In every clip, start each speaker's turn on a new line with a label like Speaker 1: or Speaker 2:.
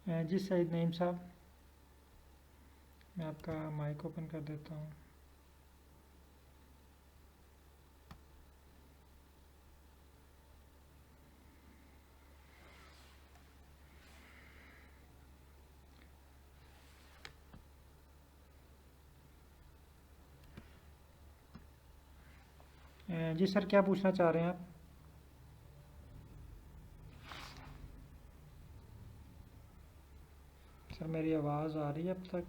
Speaker 1: जी सईद नईम साहब, मैं आपका माइक ओपन कर देता हूँ। जी सर, क्या पूछना चाह रहे हैं आप? सर मेरी आवाज़ आ रही है अब तक?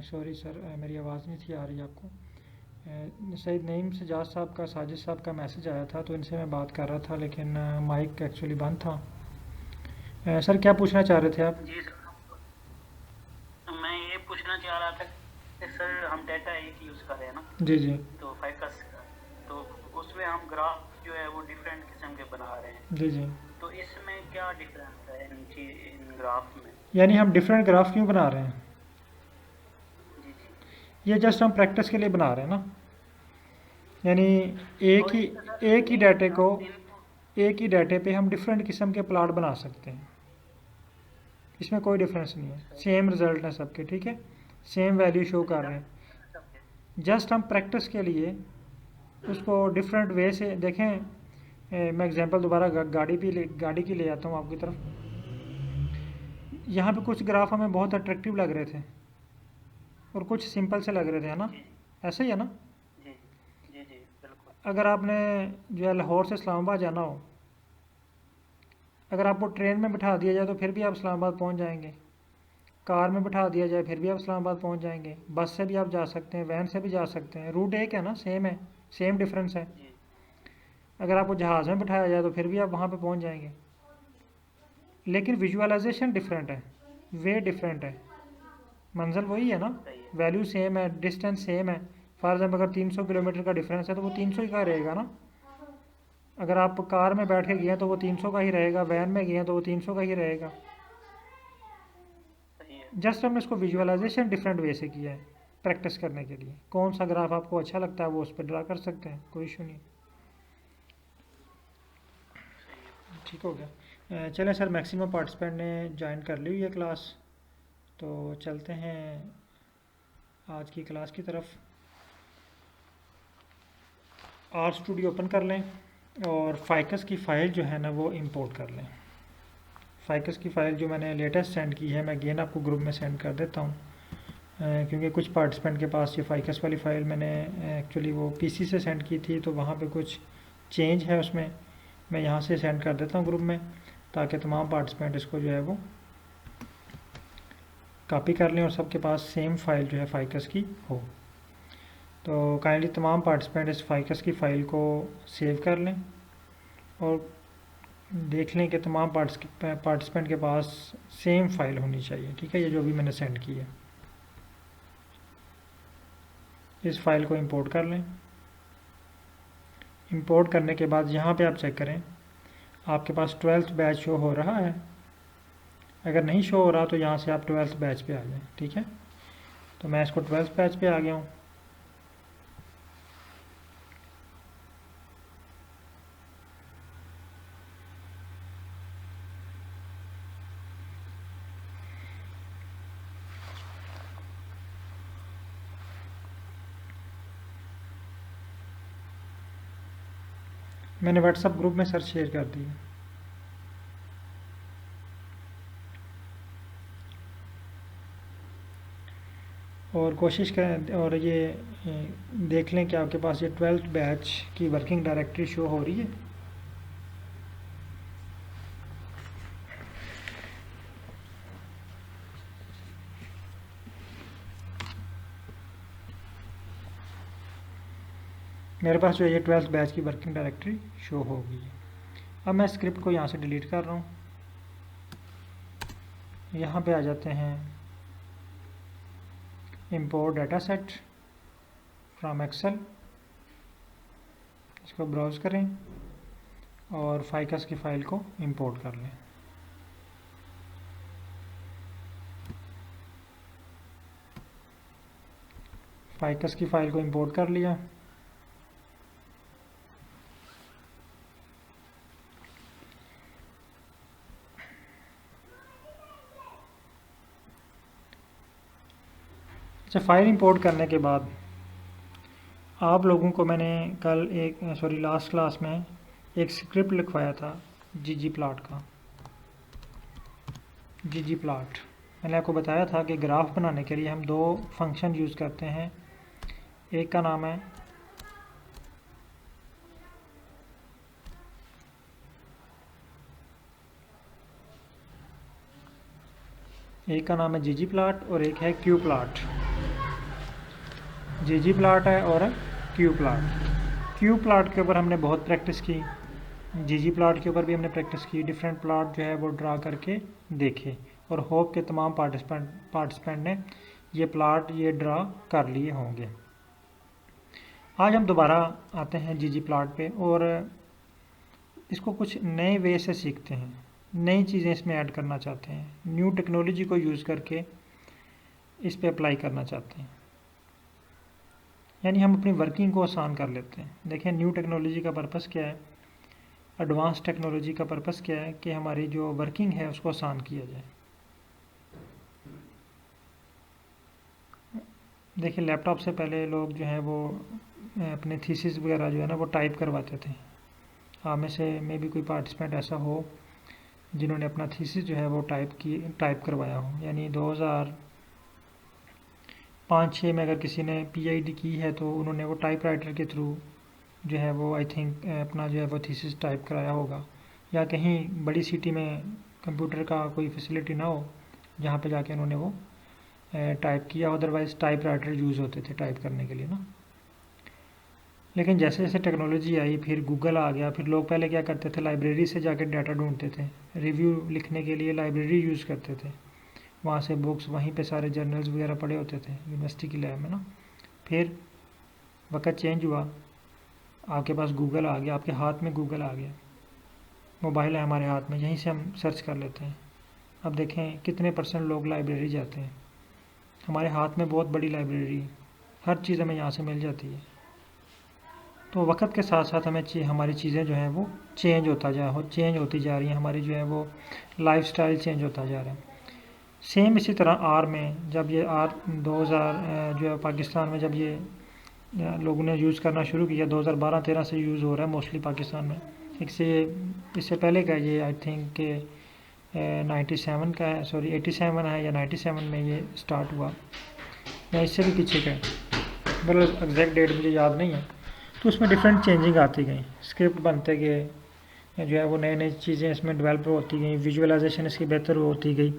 Speaker 1: सॉरी सर, मेरी आवाज़ नहीं थी आ रही आपको। सईद नईम सजाद साहब का, साजिद साहब का मैसेज आया था तो इनसे मैं बात कर रहा था, लेकिन माइक एक्चुअली बंद था। सर क्या पूछना चाह रहे थे आप?
Speaker 2: जी सर, मैं ये पूछना चाह रहा था कि सर हम डेटा एक यूज़ कर रहे हैं ना,
Speaker 1: जी जी
Speaker 2: तो फाइकस का, तो उसमें हम ग्राफ जो है वो डिफरेंट किस्म के बना रहे हैं,
Speaker 1: जी जी।
Speaker 2: तो इसमें क्या डिफरेंस है इन ग्राफ में?
Speaker 1: यानी हम डिफरेंट ग्राफ क्यों बना रहे हैं?
Speaker 2: जी जी।
Speaker 1: ये जस्ट हम प्रैक्टिस के लिए बना रहे हैं ना। यानी एक
Speaker 2: और
Speaker 1: ही
Speaker 2: इसमें सर
Speaker 1: एक ही डाटे को,
Speaker 2: इनको
Speaker 1: एक ही डाटे पे हम डिफरेंट किस्म के प्लॉट बना सकते हैं। इसमें कोई डिफरेंस नहीं है,
Speaker 2: सही
Speaker 1: सेम रिजल्ट है सबके, ठीक है, सेम वैल्यू शो कर रहे हैं।
Speaker 2: सबके।
Speaker 1: जस्ट हम प्रैक्टिस के लिए उसको डिफरेंट वे से देखें। मैं एग्जांपल दोबारा गाड़ी की ले आता हूँ आपकी तरफ। यहाँ पे कुछ ग्राफ हमें बहुत अट्रैक्टिव लग रहे थे और कुछ सिंपल से लग रहे थे, है ना?
Speaker 2: जी
Speaker 1: ऐसा ही है ना?
Speaker 2: जी जी जी बिल्कुल।
Speaker 1: अगर आपने जो है लाहौर से इस्लामाबाद जाना हो, अगर आपको ट्रेन में बिठा दिया जाए तो फिर भी आप इस्लामाबाद पहुँच जाएंगे। कार में बिठा दिया जाए फिर भी आप इस्लामाबाद पहुँच जाएंगे। बस से भी आप जा सकते हैं, वैन से भी जा सकते हैं, रूट एक है ना, सेम है, सेम डिफरेंस है।
Speaker 2: जी
Speaker 1: अगर आपको जहाज़ में बिठाया जाए तो फिर भी आप वहाँ पे पहुँच जाएंगे। लेकिन विजुअलाइजेशन डिफरेंट है, वे डिफरेंट है। मंजिल वही है ना,
Speaker 2: सही है।
Speaker 1: वैल्यू सेम है, डिस्टेंस सेम है। फॉर एग्जाम्पल अगर 300 किलोमीटर का डिफरेंस है तो वो 300 ही का रहेगा ना। अगर आप कार में बैठ के गए हैं तो वो 300 का ही रहेगा, वैन में गए हैं तो वो 300 का ही रहेगा।
Speaker 2: सही है।
Speaker 1: जस्ट हमने इसको विजुअलाइजेशन डिफरेंट वे से किया है प्रैक्टिस करने के लिए। कौन सा ग्राफ आपको अच्छा लगता है वो उस पर ड्रा कर सकते हैं, कोई इशू नहीं।
Speaker 2: सही है।
Speaker 1: ठीक हो गया। चलें सर, मैक्सिमम पार्टिसिपेंट ने ज्वाइन कर ली हुई है क्लास, तो चलते हैं आज की क्लास की तरफ। आर स्टूडियो ओपन कर लें और फाइकस की फ़ाइल जो है ना वो इंपोर्ट कर लें। फाइकस की फ़ाइल जो मैंने लेटेस्ट सेंड की है, मैं अगेन आपको ग्रुप में सेंड कर देता हूँ, क्योंकि कुछ पार्टिसिपेंट के पास ये फाइकस वाली फ़ाइल मैंने एक्चुअली वो पीसी से सेंड की थी, तो वहाँ पे कुछ चेंज है उसमें। मैं यहाँ से सेंड कर देता हूँ ग्रुप में, ताकि तमाम पार्टिसिपेंट इसको जो है वो कॉपी कर लें और सबके पास सेम फ़ाइल जो है फाइकस की हो। तो काइंडली तमाम पार्टिसिपेंट इस फाइकस की फ़ाइल को सेव कर लें और देख लें कि तमाम पार्टिसिपेंट के पास सेम फ़ाइल होनी चाहिए, ठीक है, ये जो भी मैंने सेंड की है। इस फाइल को इंपोर्ट कर लें। इंपोर्ट करने के बाद यहाँ पे आप चेक करें आपके पास 12th बैच शो हो रहा है। अगर नहीं शो हो रहा तो यहाँ से आप 12th बैच पे आ जाएं, ठीक है। तो मैं इसको 12th बैच पे आ गया हूँ। मैंने व्हाट्सअप ग्रुप में सर शेयर कर दी है। और कोशिश करें और ये देख लें कि आपके पास ये 12th बैच की वर्किंग डायरेक्टरी शो हो रही है। मेरे पास जो है ये 12th बैच की वर्किंग डायरेक्टरी शो हो गई है। अब मैं स्क्रिप्ट को यहाँ से डिलीट कर रहा हूँ। यहाँ पे आ जाते हैं import data set from Excel, इसको ब्राउज़ करें और फाइकस की फ़ाइल को इंपोर्ट कर लें। फाइकस की फ़ाइल को इंपोर्ट कर लिया। अच्छा, फाइल इंपोर्ट करने के बाद आप लोगों को मैंने कल लास्ट क्लास में एक स्क्रिप्ट लिखवाया था ggplot का। ggplot मैंने आपको बताया था कि ग्राफ बनाने के लिए हम दो फंक्शन यूज़ करते हैं। एक का नाम है ggplot और एक है qplot। ggplot है और qplot के ऊपर हमने बहुत प्रैक्टिस की, ggplot के ऊपर भी हमने प्रैक्टिस की, डिफरेंट प्लॉट जो है वो ड्रा करके देखे और होप के तमाम पार्टिसिपेंट ने ये प्लॉट ये ड्रा कर लिए होंगे। आज हम दोबारा आते हैं ggplot पे और इसको कुछ नए वे से सीखते हैं, नई चीज़ें इसमें ऐड करना चाहते हैं, न्यू टेक्नोलॉजी को यूज़ करके इस पे अप्लाई करना चाहते हैं, यानी हम अपनी वर्किंग को आसान कर लेते हैं। देखें, न्यू टेक्नोलॉजी का पर्पस क्या है, एडवांस टेक्नोलॉजी का पर्पस क्या है कि हमारी जो वर्किंग है उसको आसान किया जाए। देखिए, लैपटॉप से पहले लोग जो है वो अपने थीसिस वगैरह जो है ना वो टाइप करवाते थे। आप में से में भी कोई पार्टिसिपेंट ऐसा हो जिन्होंने अपना थीसिस जो है वो टाइप करवाया हो, यानी 2005-06 में अगर किसी ने PhD की है तो उन्होंने वो टाइपराइटर के थ्रू जो है वो आई थिंक अपना जो है वो थीसिस टाइप कराया होगा, या कहीं बड़ी सिटी में कंप्यूटर का कोई फैसिलिटी ना हो जहाँ पे जाके उन्होंने वो टाइप किया, अदरवाइज़ टाइपराइटर यूज़ होते थे टाइप करने के लिए ना। लेकिन जैसे जैसे टेक्नोलॉजी आई, फिर गूगल आ गया, फिर लोग पहले क्या करते थे, लाइब्रेरी से जाकर डाटा ढूंढते थे, रिव्यू लिखने के लिए लाइब्रेरी यूज़ करते थे, वहाँ से बुक्स, वहीं पे सारे जर्नल्स वगैरह पड़े होते थे यूनिवर्सिटी की लैब में ना। फिर वक्त चेंज हुआ, आपके पास गूगल आ गया, आपके हाथ में गूगल आ गया, मोबाइल है हमारे हाथ में, यहीं से हम सर्च कर लेते हैं। अब देखें कितने % लोग लाइब्रेरी जाते हैं, हमारे हाथ में बहुत बड़ी लाइब्रेरी, हर चीज़ हमें यहाँ से मिल जाती है। तो वक्त के साथ साथ हमारी चीज़ें जो हैं वो चेंज होती जा रही हैं, हमारी जो है वो लाइफस्टाइल चेंज होता जा रहा है। सेम इसी तरह आर में जब ये आर 2000 जो है पाकिस्तान में जब ये लोगों ने यूज़ करना शुरू किया, 2012-13 से यूज़ हो रहा है मोस्टली पाकिस्तान में। इससे पहले का ये आई थिंक के 97 का है, 87 है या 97 में ये स्टार्ट हुआ, या इससे भी पीछे का है, मतलब एग्जैक्ट डेट मुझे याद नहीं है। तो उसमें डिफरेंट चेंजिंग आती गई, स्क्रिप्ट बनते गए, जो है वो नई नई चीज़ें इसमें डेवलप होती गई, विजुअलाइजेशन इसकी बेहतर होती गई।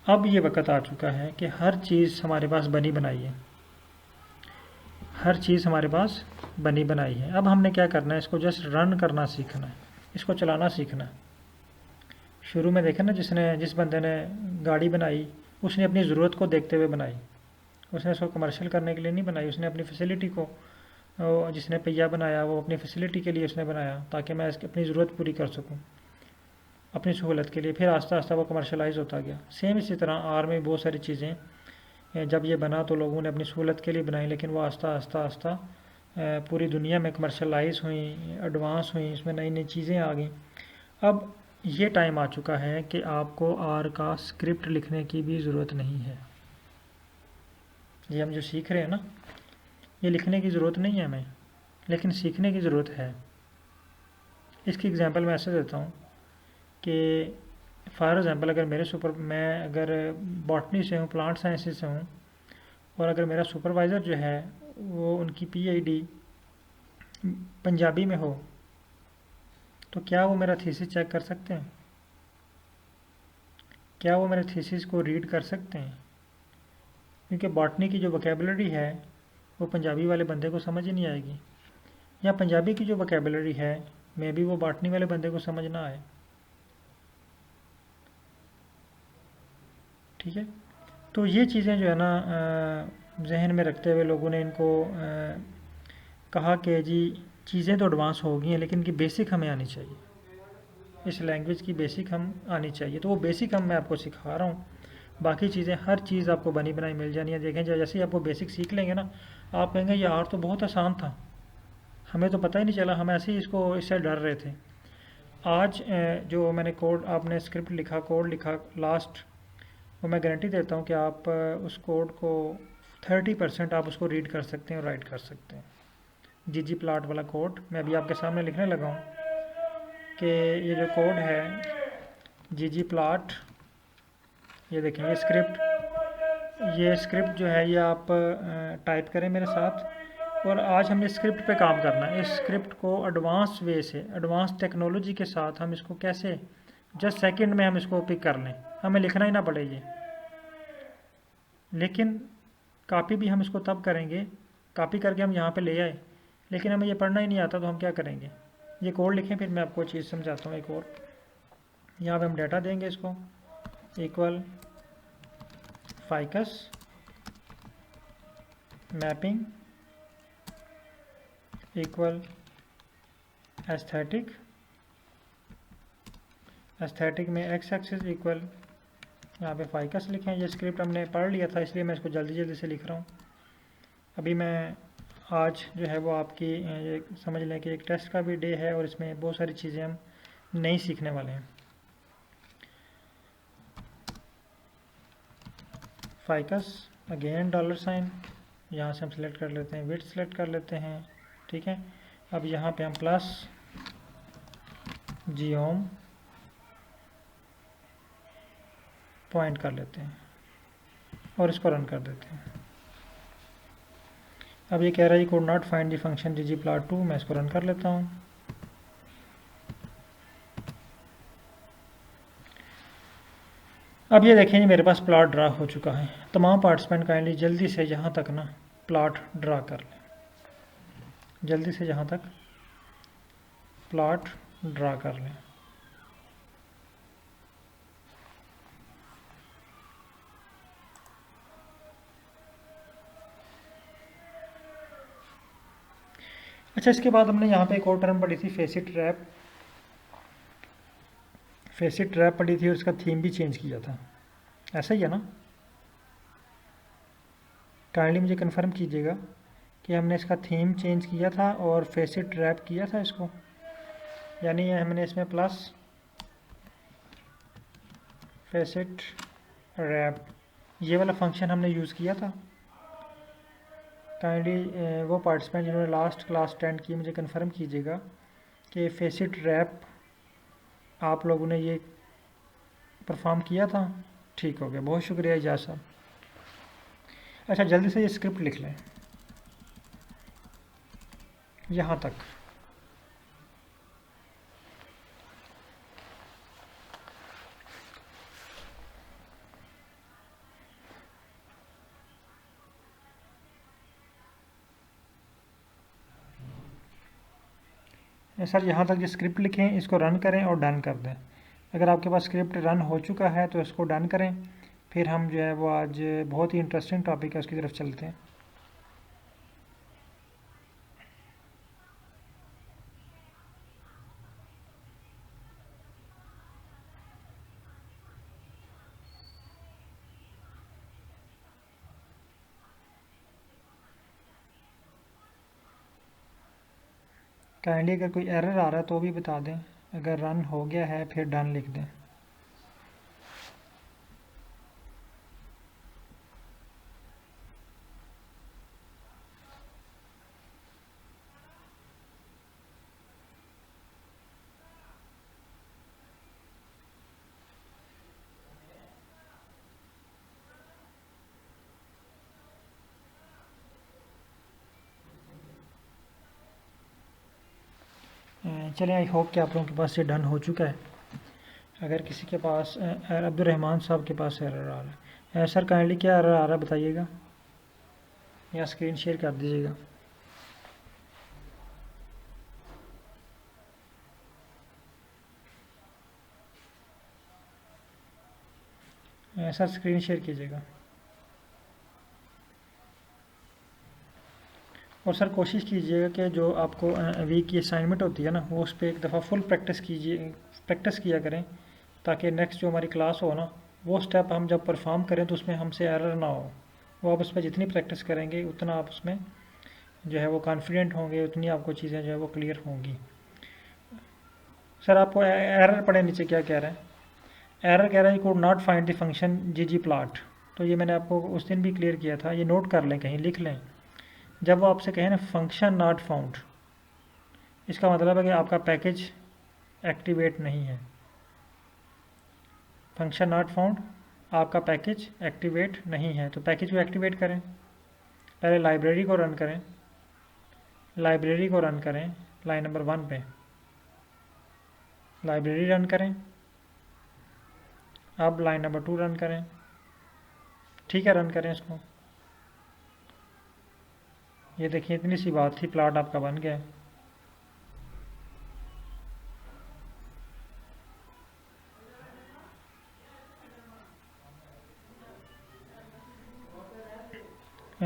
Speaker 1: अब ये वक्त आ चुका है कि हर चीज़ हमारे पास बनी बनाई है, हर चीज़ हमारे पास बनी बनाई है। अब हमने क्या करना है, इसको जस्ट रन करना सीखना है, इसको चलाना सीखना है। शुरू में देखें ना, जिस बंदे ने गाड़ी बनाई उसने अपनी ज़रूरत को देखते हुए बनाई, उसने इसको कमर्शियल करने के लिए नहीं बनाई, उसने अपनी फैसिलिटी को, जिसने पहिया बनाया वो अपनी फैसिलिटी के लिए उसने बनाया ताकि मैं इसकी अपनी ज़रूरत पूरी कर सकूं, अपनी सहूलत के लिए। फिर आस्ता आस्ता वो कमर्शलाइज होता गया। सेम इसी तरह आर में बहुत सारी चीज़ें जब ये बना तो लोगों ने अपनी सहूलत के लिए बनाई, लेकिन वो आस्ता आस्ता पूरी दुनिया में कमर्शलाइज हुई, एडवांस हुई, इसमें नई नई चीज़ें आ गई। अब ये टाइम आ चुका है कि आपको आर का स्क्रिप्ट लिखने की भी ज़रूरत नहीं है। ये हम जो सीख रहे हैं ना, ये लिखने की ज़रूरत नहीं है हमें, लेकिन सीखने की ज़रूरत है। इसकी एग्जांपल मैं ऐसे देता हूँ कि फॉर एग्ज़ाम्पल अगर मैं अगर बॉटनी से हूँ, प्लांट साइंसेज से हूँ, और अगर मेरा सुपरवाइज़र जो है वो उनकी PhD पंजाबी में हो, तो क्या वो मेरा थीसिस चेक कर सकते हैं? क्या वो मेरे थीसिस को रीड कर सकते हैं? क्योंकि बॉटनी की जो वोकेबलरी है वो पंजाबी वाले बंदे को समझ ही नहीं आएगी, या पंजाबी की जो वोकेबलरी है मे बी वो बॉटनी वाले बंदे को समझ ना आए। ठीक है, तो ये चीज़ें जो है ना जहन में रखते हुए लोगों ने इनको कहा कि जी चीज़ें तो एडवांस हो गई हैं, लेकिन कि बेसिक हमें आनी चाहिए, इस लैंग्वेज की बेसिक हम आनी चाहिए। तो वो बेसिक मैं आपको सिखा रहा हूँ, बाकी चीज़ें हर चीज़ आपको बनी बनाई मिल जानी है। देखें, जैसे ही आपको बेसिक सीख लेंगे ना, आप कहेंगे यार तो बहुत आसान था, हमें तो पता ही नहीं चला, हम ऐसे ही इससे डर रहे थे। आज जो मैंने कोड, आपने स्क्रिप्ट लिखा, कोड लिखा लास्ट, वो मैं गारंटी देता हूँ कि आप उस कोड को 30% आप उसको रीड कर सकते हैं और राइट कर सकते हैं। ggplot वाला कोड मैं अभी आपके सामने लिखने लगा हूँ कि ये जो कोड है ggplot, ये देखें ये स्क्रिप्ट जो है ये आप टाइप करें मेरे साथ। और आज हमने स्क्रिप्ट पे काम करना है। इस स्क्रिप्ट को एडवांस वे से, एडवांस टेक्नोलॉजी के साथ हम इसको कैसे जस्ट सेकंड में हम इसको पिक कर लें, हमें लिखना ही ना पड़े ये। लेकिन कॉपी भी हम इसको तब करेंगे, कॉपी करके हम यहाँ पे ले आए, लेकिन हमें ये पढ़ना ही नहीं आता तो हम क्या करेंगे। ये कोड लिखें, फिर मैं आपको चीज़ समझाता हूँ एक और। यहाँ पे हम डाटा देंगे इसको equal ficus mapping equal aesthetic में x एक्सिस इक्वल, यहाँ पे ficus लिखें। ये स्क्रिप्ट हमने पढ़ लिया था इसलिए मैं इसको जल्दी जल्दी से लिख रहा हूँ। अभी मैं आज जो है वो आपकी ये समझ लें कि एक टेस्ट का भी डे है और इसमें बहुत सारी चीज़ें हम नई सीखने वाले हैं। ficus अगेन $, यहाँ से हम सिलेक्ट कर लेते हैं, विड्थ सेलेक्ट कर लेते हैं, ठीक है। अब यहाँ पे हम प्लस geom पॉइंट कर लेते हैं और इसको रन कर देते हैं। अब ये कह रहा है code not find the function ggplot2, मैं इसको रन कर लेता हूँ। अब ये देखें जी मेरे पास प्लॉट ड्रा हो चुका है। तमाम पार्टिसिपेंट काइंडली जल्दी से यहाँ तक ना प्लॉट ड्रा कर लें, जल्दी से यहाँ तक प्लॉट ड्रा कर लें। अच्छा, इसके बाद हमने यहाँ पे एक और टर्म पढ़ी थी फेसिट रैप। फेसिट रैप पढ़ी थी और इसका थीम भी चेंज किया था, ऐसा ही है ना। काइंडली मुझे कंफर्म कीजिएगा कि हमने इसका थीम चेंज किया था और फेसिट रैप किया था इसको, यानी हमने इसमें प्लस फेसिट रैप ये वाला फंक्शन हमने यूज़ किया था। काइंडली वो पार्टिसिपेंट जिन्होंने लास्ट क्लास अटेंड की मुझे कंफर्म कीजिएगा कि फेसिट रैप आप लोगों ने ये परफॉर्म किया था। ठीक हो गया, बहुत शुक्रिया इजाज़ साहब। अच्छा, जल्दी से ये स्क्रिप्ट लिख लें यहाँ तक। सर यहाँ तक जो स्क्रिप्ट लिखें इसको रन करें और डन कर दें। अगर आपके पास स्क्रिप्ट रन हो चुका है तो इसको डन करें, फिर हम जो है वो आज बहुत ही इंटरेस्टिंग टॉपिक है उसकी तरफ चलते हैं। काइंडली अगर कोई एरर आ रहा है तो भी बता दें, अगर रन हो गया है फिर डन लिख दें। चलें, आई होप कि आप लोगों के पास ये डन हो चुका है। अगर किसी के पास अब्दुलरहमान साहब के पास एरर आ रहा है, सर काइंडली क्या एरर आ रहा है बताइएगा या स्क्रीन शेयर कर दीजिएगा। सर स्क्रीन शेयर कीजिएगा। और सर कोशिश कीजिएगा कि जो आपको वीक की असाइनमेंट होती है ना वो उस पर एक दफ़ा फुल प्रैक्टिस किया करें, ताकि नेक्स्ट जो हमारी क्लास हो ना वो स्टेप हम जब परफॉर्म करें तो उसमें हमसे एरर ना हो। वो आप उस पर जितनी प्रैक्टिस करेंगे उतना आप उसमें जो है वो कॉन्फिडेंट होंगे, उतनी आपको चीज़ें जो है वो क्लियर होंगी। सर आपको एरर पढ़े नीचे क्या कह रहा है, एरर कह रहा है code not find the function ggplot। तो ये मैंने आपको उस दिन भी क्लियर किया था, ये नोट कर लें, कहीं लिख लें। जब वो आपसे कहें ना फंक्शन नॉट फाउंड, इसका मतलब है कि आपका पैकेज एक्टिवेट नहीं है। फंक्शन नॉट फाउंड, आपका पैकेज एक्टिवेट नहीं है। तो पैकेज को एक्टिवेट करें, पहले लाइब्रेरी को रन करें, लाइब्रेरी को रन करें लाइन नंबर 1 पे, लाइब्रेरी रन करें। अब लाइन नंबर 2 रन करें, ठीक है, रन करें इसको। ये देखिए इतनी सी बात थी, प्लॉट आपका बन गया।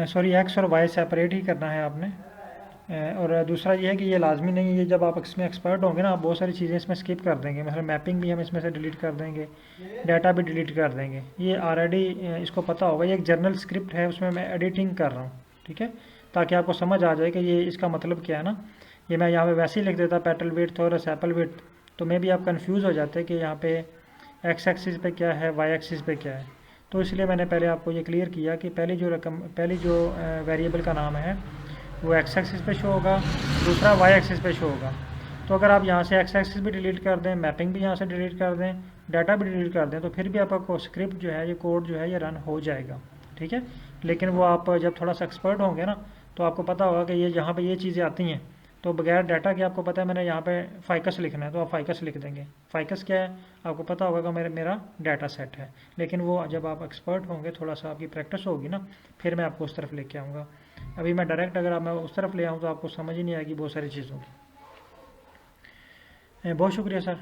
Speaker 1: Sorry, x or Y separate ही करना है आपने। और दूसरा ये है कि ये लाजमी नहीं है, ये जब आप इसमें एक्सपर्ट होंगे ना, आप बहुत सारी चीज़ें इसमें स्किप कर देंगे। मतलब मैपिंग भी हम इसमें से डिलीट कर देंगे, डाटा भी डिलीट कर देंगे। ये ऑलरेडी इसको पता होगा, ये एक जर्नल स्क्रिप्ट है, उसमें मैं एडिटिंग कर रहा हूँ, ठीक है, ताकि आपको समझ आ जाए कि ये इसका मतलब क्या है ना। ये मैं यहाँ पे वैसे ही लिख देता पेटल विड्थ और सेपल विड्थ, तो मैं भी आप कंफ्यूज हो जाते कि यहाँ पे एक्स एक्सिस पे क्या है, वाई एक्सिस पे क्या है। तो इसलिए मैंने पहले आपको ये क्लियर किया कि पहली जो वेरिएबल का नाम है वो एक्स एक्सिस पे शो होगा, दूसरा वाई एक्सिस पे शो होगा। तो अगर आप यहाँ से एक्स एक्सिस भी डिलीट कर दें, मैपिंग भी यहाँ से डिलीट कर दें, डाटा भी डिलीट कर दें, तो फिर भी आपका स्क्रिप्ट जो है, ये कोड जो है, ये रन हो जाएगा, ठीक है। लेकिन वो आप जब थोड़ा सा एक्सपर्ट होंगे ना, तो आपको पता होगा कि ये यहाँ पे ये चीज़ें आती हैं, तो बगैर डाटा के आपको पता है मैंने यहाँ पे फाइकस लिखना है, तो आप फाइकस लिख देंगे। फाइकस क्या है आपको पता होगा कि मेरा डाटा सेट है। लेकिन वो जब आप एक्सपर्ट होंगे, थोड़ा सा आपकी प्रैक्टिस होगी ना, फिर मैं आपको उस तरफ लेके आऊँगा। अभी मैं डायरेक्ट अगर मैं उस तरफ ले आऊँ तो आपको समझ ही नहीं आएगी बहुत सारी चीज़ों की। बहुत शुक्रिया सर।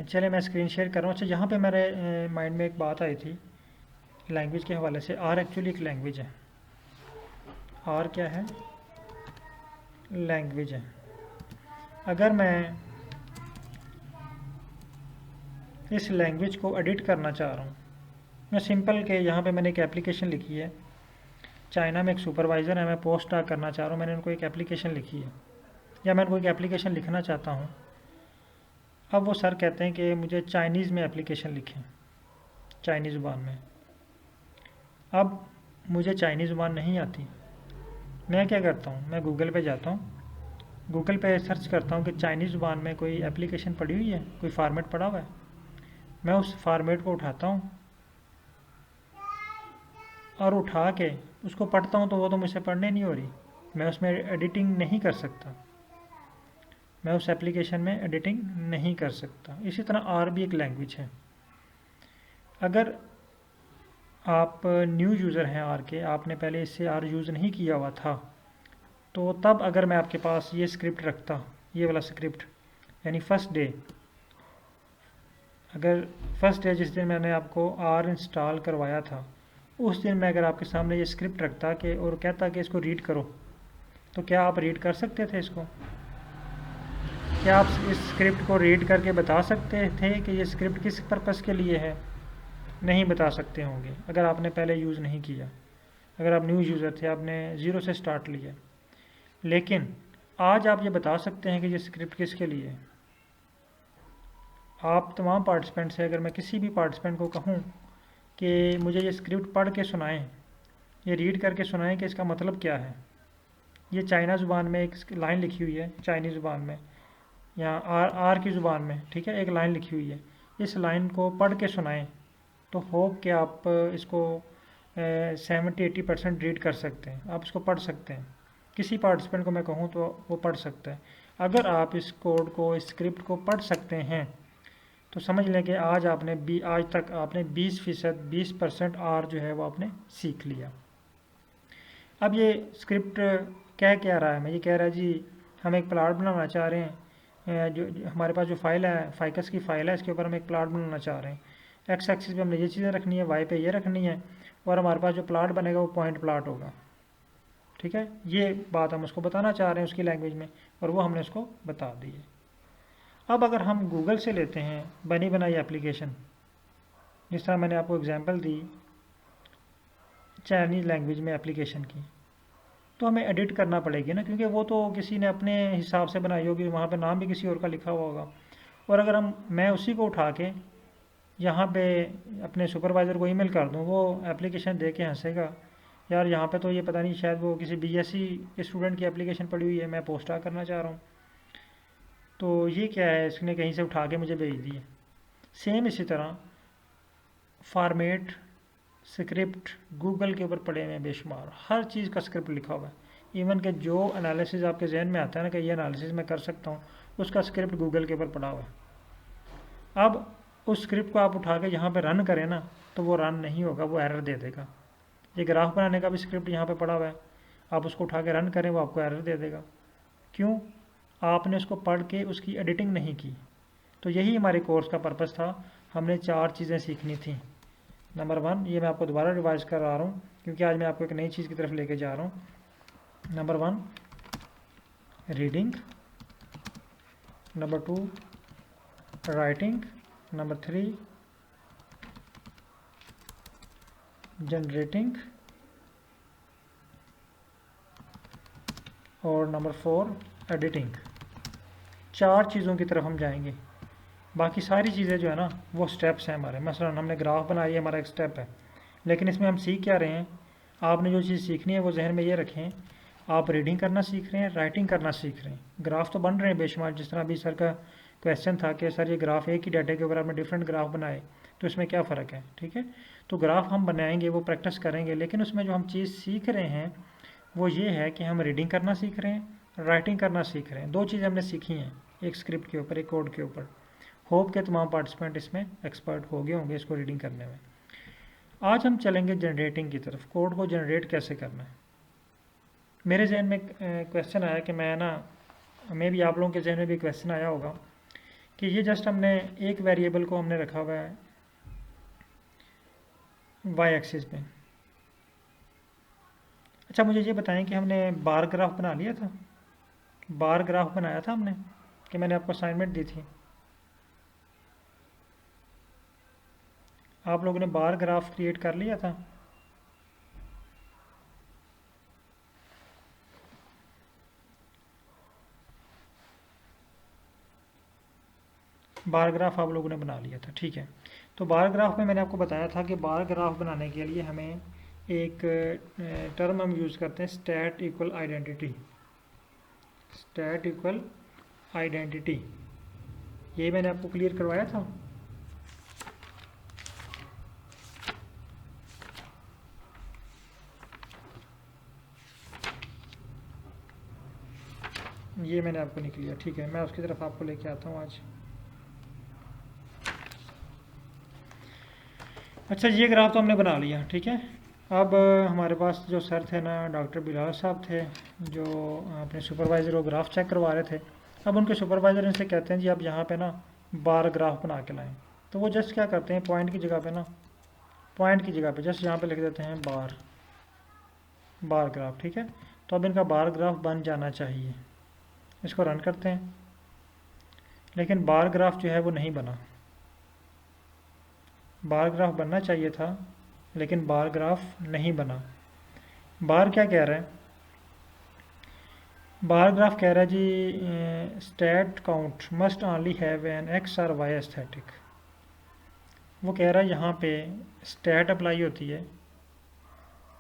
Speaker 1: चले मैं स्क्रीन शेयर कर रहा हूँ। अच्छा, यहाँ पे मेरे माइंड में एक बात आई थी लैंग्वेज के हवाले से। आर एक्चुअली एक लैंग्वेज है। आर क्या है? लैंग्वेज है। अगर मैं इस लैंग्वेज को एडिट करना चाह रहा हूँ, मैं सिंपल के यहाँ पे मैंने एक एप्लीकेशन लिखी है। चाइना में एक सुपरवाइज़र है, मैं पोस्ट करना चाह रहा हूँ, मैंने उनको एक एप्लीकेशन लिखी है, या मैं उनको एक एप्लीकेशन लिखना चाहता हूँ। अब वो सर कहते हैं कि मुझे चाइनीज़ में एप्लीकेशन लिखें, चाइनीज़ ज़ुबान में। अब मुझे चाइनीज़ ज़ुबान नहीं आती, मैं क्या करता हूँ, मैं गूगल पे जाता हूँ, गूगल पे सर्च करता हूँ कि चाइनीज़ ज़ुबान में कोई एप्लीकेशन पड़ी हुई है, कोई फॉर्मेट पड़ा हुआ है। मैं उस फॉर्मेट को उठाता हूँ और उठा के उसको पढ़ता हूँ, तो वो तो मुझसे पढ़ने नहीं हो रही, मैं उसमें एडिटिंग नहीं कर सकता, मैं उस एप्लीकेशन में एडिटिंग नहीं कर सकता। इसी तरह आर भी एक लैंग्वेज है। अगर आप न्यू यूज़र हैं आर के, आपने पहले इससे आर यूज़ नहीं किया हुआ था, तो तब अगर मैं आपके पास ये स्क्रिप्ट रखता, ये वाला स्क्रिप्ट, यानी फर्स्ट डे, अगर फर्स्ट डे जिस दिन मैंने आपको आर इंस्टॉल करवाया था, उस दिन मैं अगर आपके सामने ये स्क्रिप्ट रखता कि और कहता कि इसको रीड करो, तो क्या आप रीड कर सकते थे इसको? क्या आप इस स्क्रिप्ट को रीड करके बता सकते थे कि ये स्क्रिप्ट किस पर्पज़ के लिए है? नहीं बता सकते होंगे अगर आपने पहले यूज़ नहीं किया, अगर आप न्यू यूज़र थे, आपने ज़ीरो से स्टार्ट लिया। लेकिन आज आप ये बता सकते हैं कि ये स्क्रिप्ट किसके लिए है। आप तमाम पार्टिसिपेंट से, अगर मैं किसी भी पार्टिसिपेंट को कहूँ कि मुझे ये स्क्रिप्ट पढ़ के सुनाएं, ये रीड करके सुनाएं कि इसका मतलब क्या है, ये चाइना ज़ुबान में एक लाइन लिखी हुई है, चाइनीज़ ज़ुबान में, या आर की ज़ुबान में, ठीक है, एक लाइन लिखी हुई है, इस लाइन को पढ़ के सुनाएं, तो होप कि आप इसको 70-80% रीड कर सकते हैं, आप इसको पढ़ सकते हैं। किसी पार्टिसिपेंट को मैं कहूँ तो वो पढ़ सकता है। अगर आप इस कोड को, इस स्क्रिप्ट को पढ़ सकते हैं, तो समझ लें कि आज तक आपने 20% आर जो है वो आपने सीख लिया। अब ये स्क्रिप्ट कह क्या रहा है, मैं ये कह रहा है जी हम एक प्लॉट बनाना चाह रहे हैं, जो हमारे पास जो फाइल है, फाइकस की फाइल है, इसके ऊपर हम एक प्लॉट बनाना चाह रहे हैं। एक्स एक्सिस पे हमने ये चीज़ें रखनी है, वाई पे ये रखनी है, और हमारे पास जो प्लॉट बनेगा वो पॉइंट प्लॉट होगा, ठीक है। ये बात हम उसको बताना चाह रहे हैं उसकी लैंग्वेज में, और वो हमने उसको बता दी है। अब अगर हम गूगल से लेते हैं बनी बनाई एप्लीकेशन, जिस तरह मैंने आपको एग्जांपल दी चाइनीज़ लैंग्वेज में एप्लीकेशन की, तो हमें एडिट करना पड़ेगी ना, क्योंकि वो तो किसी ने अपने हिसाब से बनाई होगी, वहाँ पे नाम भी किसी और का लिखा हुआ होगा। और अगर मैं उसी को उठा के यहाँ पे अपने सुपरवाइज़र को ईमेल कर दूँ, वो एप्लीकेशन दे के हंसेगा, यार यहाँ पे तो ये पता नहीं शायद वो किसी बीएससी के स्टूडेंट की एप्लीकेशन पड़ी हुई है, मैं पोस्ट करना चाह रहा हूँ, तो ये क्या है, इसने कहीं से उठा के मुझे भेज दी है। सेम इसी तरह फॉर्मेट स्क्रिप्ट गूगल के ऊपर पड़े हुए हैं बेशुमार, हर चीज़ का स्क्रिप्ट लिखा हुआ है। इवन के जो एनालिसिस आपके जहन में आता है ना कि ये एनालिसिस मैं कर सकता हूँ, उसका स्क्रिप्ट गूगल के ऊपर पड़ा हुआ है। अब उस स्क्रिप्ट को आप उठा के यहाँ पे रन करें ना, तो वो रन नहीं होगा, वो एरर दे देगा। ये ग्राफ बनाने का भी स्क्रिप्ट यहाँ पे पड़ा हुआ है, आप उसको उठा के रन करें, वो आपको एरर दे देगा। क्यों? आपने उसको पढ़ के उसकी एडिटिंग नहीं की। तो यही हमारे कोर्स का पर्पज़ था, हमने 4 चीज़ें सीखनी थी। नंबर 1, ये मैं आपको दोबारा रिवाइज कर रहा हूँ क्योंकि आज मैं आपको एक नई चीज़ की तरफ लेके जा रहा हूँ। Number 1 reading, number 2 writing, number 3 generating, और नंबर 4 एडिटिंग। 4 चीज़ों की तरफ हम जाएंगे, बाकी सारी चीज़ें जो है ना वो स्टेप्स हैं हमारे। मसलन हमने ग्राफ बनाई है, हमारा एक स्टेप है, लेकिन इसमें हम सीख क्या रहे हैं? आपने जो चीज़ सीखनी है वो जहन में ये रखें, आप रीडिंग करना सीख रहे हैं, राइटिंग करना सीख रहे हैं। ग्राफ तो बन रहे हैं बेशुमार, जिस तरह अभी सर का क्वेश्चन था कि सर ये ग्राफ एक ही डाटा के ऊपर आपने डिफरेंट ग्राफ बनाए, तो इसमें क्या फ़र्क है? ठीक है, तो ग्राफ हम बनाएंगे, वो प्रैक्टिस करेंगे, लेकिन उसमें जो हम चीज़ सीख रहे हैं वो ये है कि हम रीडिंग करना सीख रहे हैं, राइटिंग करना सीख रहे हैं। 2 चीज़ें हमने सीखी हैं, एक स्क्रिप्ट के ऊपर, एक कोड के ऊपर। होप के तमाम पार्टिसिपेंट इसमें एक्सपर्ट हो गए होंगे इसको रीडिंग करने में। आज हम चलेंगे जनरेटिंग की तरफ, कोड को जनरेट कैसे करना है। मेरे जहन में क्वेश्चन आया कि मैं ना, मे भी आप लोगों के जहन में भी क्वेश्चन आया होगा कि ये जस्ट हमने एक वेरिएबल को हमने रखा हुआ है वाई एक्सिस पे। अच्छा मुझे ये बताएं कि हमने बार ग्राफ बना लिया था, बार ग्राफ बनाया था हमने, कि मैंने आपको असाइनमेंट दी थी। आप लोगों ने बार ग्राफ क्रिएट कर लिया था? बार ग्राफ आप लोगों ने बना लिया था, ठीक है। तो बार ग्राफ में मैंने आपको बताया था कि बार ग्राफ बनाने के लिए हमें एक टर्म हम यूज़ करते हैं, stat equal identity. Stat equal identity, ये मैंने आपको क्लियर करवाया था। ये मैंने आपको नहीं किया, ठीक है, मैं उसकी तरफ आपको लेके आता हूँ आज। अच्छा ये ग्राफ तो हमने बना लिया, ठीक है। अब हमारे पास जो सर थे ना, डॉक्टर बिलाल साहब थे, जो अपने सुपरवाइज़र को ग्राफ चेक करवा रहे थे। अब उनके सुपरवाइज़र इनसे कहते हैं जी आप यहाँ पे ना बार ग्राफ बना के लाएं। तो वो जस्ट क्या करते हैं, पॉइंट की जगह पे ना, पॉइंट की जगह पे जस्ट यहाँ पे लिख देते हैं बार, बार ग्राफ, ठीक है। तो अब इनका बार ग्राफ बन जाना चाहिए। इसको रन करते हैं, लेकिन बार ग्राफ जो है वो नहीं बना। बार ग्राफ बनना चाहिए था, लेकिन बार ग्राफ नहीं बना। बार क्या कह रहा है? बार ग्राफ कह रहा है G stat count must only have an X or Y aesthetic. वो कह रहा है यहाँ पे स्टैट अप्लाई होती है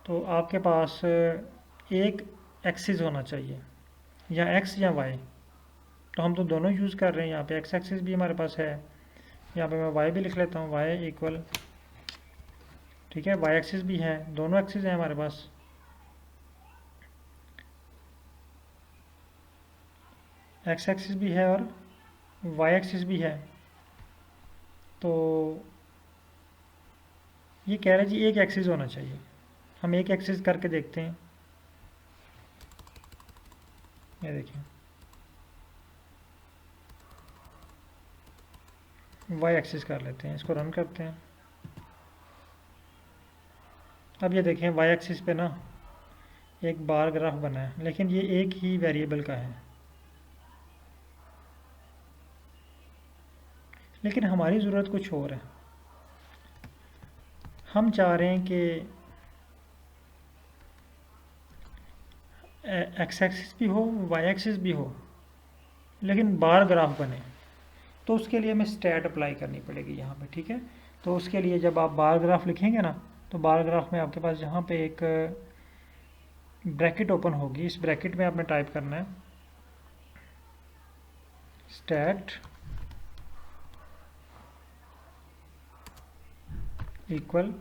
Speaker 1: तो आपके पास एक एक्सिस होना चाहिए, या एक्स या वाई। तो हम तो दोनों यूज़ कर रहे हैं, यहाँ पे एक्स एक्सिस भी हमारे पास है, यहाँ पे मैं वाई भी लिख लेता हूँ, वाई इक्वल, ठीक है, वाई एक्सिस भी है, दोनों एक्सिस हैं हमारे पास। एक्स एक्सिस भी है और वाई एक्सिस भी है। तो ये कह रहे हैं जी एक एक्सिस होना चाहिए। हम एक एक्सिस करके देखते हैं, ये देखिए वाई एक्सिस कर लेते हैं, इसको रन करते हैं। अब ये देखें वाई एक्सिस पे ना एक बार ग्राफ बना है, लेकिन ये एक ही वेरिएबल का है। लेकिन हमारी ज़रूरत कुछ और है। हम चाह रहे हैं कि एक्स एक्सिस भी हो, वाई एक्सिस भी हो, लेकिन बार ग्राफ बने, तो उसके लिए हमें स्टैट अप्लाई करनी पड़ेगी यहाँ पे, ठीक है। तो उसके लिए जब आप बार ग्राफ लिखेंगे ना, तो बार ग्राफ में आपके पास यहाँ पे एक ब्रैकेट ओपन होगी, इस ब्रैकेट में आपने टाइप करना है स्टैट इक्वल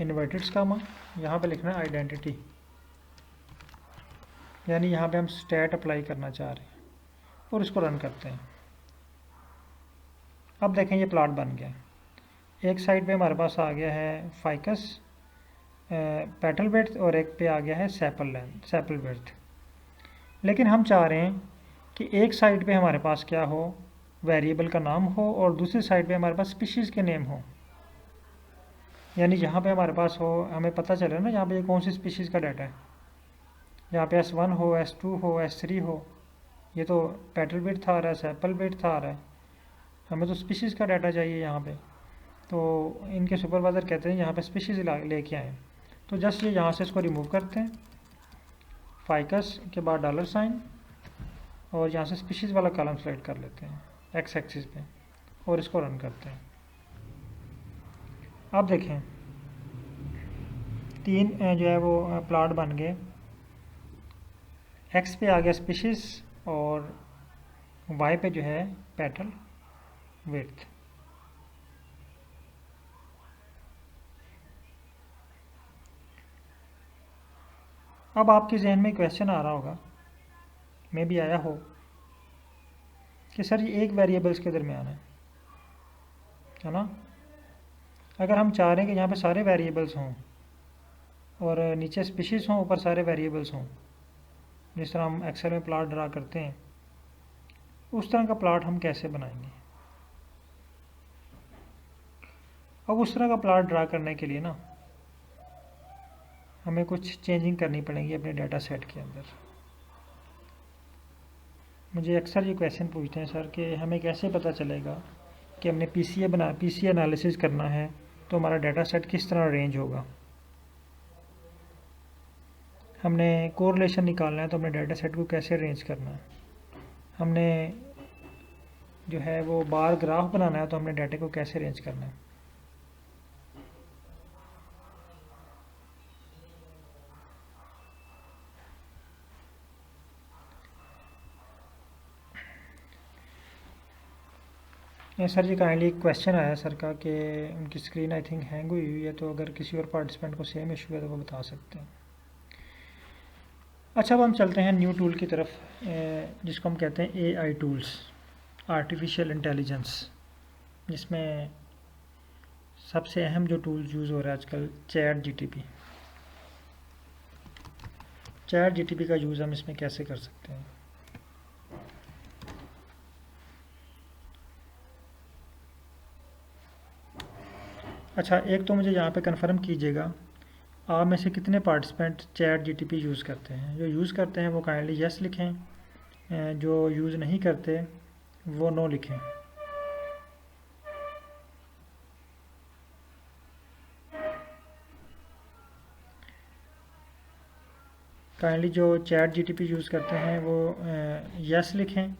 Speaker 1: इन्वर्टेड कामा, यहाँ पे लिखना है आइडेंटिटी, यानी यहाँ पे हम स्टैट अप्लाई करना चाह रहे हैं, और इसको रन करते हैं। अब देखें ये प्लॉट बन गया, एक साइड पे हमारे पास आ गया है फाइकस पेटल विड्थ, और एक पे आ गया है सेपल विड्थ। लेकिन हम चाह रहे हैं कि एक साइड पे हमारे पास क्या हो, वेरिएबल का नाम हो, और दूसरी साइड पे हमारे पास स्पीशीज़ के नेम हो, यानी जहाँ पे हमारे पास हो हमें पता चले ना यहाँ पे ये कौन सी स्पीशीज़ का डाटा है। यहाँ पे S1 हो, S2 हो, S3 हो, ये तो पेटल विड्थ आ रहा है, सेपल विड्थ आ रहा है, हमें तो स्पीशीज़ का डाटा चाहिए यहाँ पे। तो इनके सुपरवाइज़र कहते हैं यहाँ पे स्पीशीज़ लेके आएँ, तो जस्ट ये यहाँ से इसको रिमूव करते हैं, फाइकस के बाद $, और यहाँ से स्पीशीज़ वाला कॉलम सेलेक्ट कर लेते हैं एक्स एक्सिस पे, और इसको रन करते हैं। अब देखें तीन जो है वो प्लॉट बन गए, एक्स पे आ गया स्पीशीज़, और वाई पे जो है पेटल विड्थ। अब आपके जहन में क्वेश्चन आ रहा होगा, मे भी आया हो, कि सर ये एक वेरिएबल्स के दरमियान है ना। अगर हम चाह रहे हैं कि यहाँ पे सारे वेरिएबल्स हों और नीचे स्पीशीज़ हों, ऊपर सारे वेरिएबल्स हों, जिस तरह हम एक्सेल में प्लॉट ड्रा करते हैं, उस तरह का प्लॉट हम कैसे बनाएंगे। अब उस तरह का प्लॉट ड्रा करने के लिए ना हमें कुछ चेंजिंग करनी पड़ेगी अपने डाटा सेट के अंदर। मुझे अक्सर ये क्वेश्चन पूछते हैं सर कि हमें कैसे पता चलेगा कि हमने पीसी एनालिसिस करना है तो हमारा डाटा सेट किस तरह अरेंज होगा। हमने कोरिलेशन निकालना है तो हमने डाटा सेट को कैसे अरेंज करना है। हमने जो है वो बार ग्राफ बनाना है तो हमने डाटे को कैसे अरेंज करना है। सर जी काइंडली एक क्वेश्चन आया सर का कि उनकी स्क्रीन आई थिंक हैंग हुई हुई है, तो अगर किसी और पार्टिसिपेंट को सेम इशू है तो वो बता सकते हैं। अच्छा, अब हम चलते हैं न्यू टूल की तरफ, जिसको हम कहते हैं AI टूल्स, आर्टिफिशियल इंटेलिजेंस, जिसमें सबसे अहम जो टूल यूज़ हो रहा है आजकल चैट जीटीपी का यूज़ हम इसमें कैसे कर सकते हैं। अच्छा, एक तो मुझे यहाँ पे कंफर्म कीजिएगा, आप में से कितने पार्टिसिपेंट चैट जीटीपी यूज़ करते हैं। जो यूज़ करते हैं वो काइंडली यस लिखें, जो यूज़ नहीं करते वो नो लिखें। काइंडली जो चैट जीटीपी यूज़ करते हैं वो यस लिखें,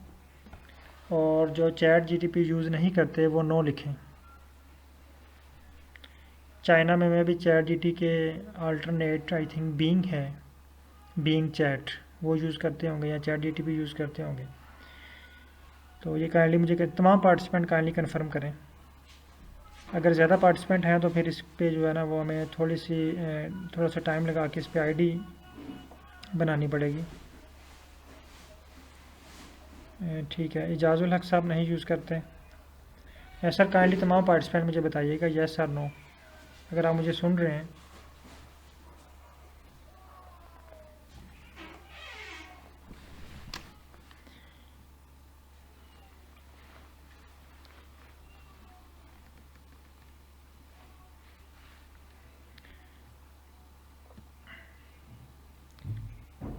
Speaker 1: और जो चैट जीटीपी यूज़ नहीं करते वो नो लिखें। चाइना में भी चैट जीटी के अल्टरनेट आई थिंक बीइंग है, बीइंग चैट, वो यूज़ करते होंगे या चैट जीटीपी यूज़ करते होंगे। तो ये काइंडली मुझे तमाम पार्टिसिपेंट काइंडली कंफर्म करें। अगर ज़्यादा पार्टिसिपेंट हैं तो फिर इस पे जो है ना वो हमें थोड़ा सा टाइम लगा के इस पे आईडी बनानी पड़ेगी। ठीक है, इजाज़ुल हक साहब नहीं यूज़ करते। सर काइंडली तमाम पार्टिसिपेंट मुझे बताइएगा यस और नो, अगर आप मुझे सुन रहे हैं।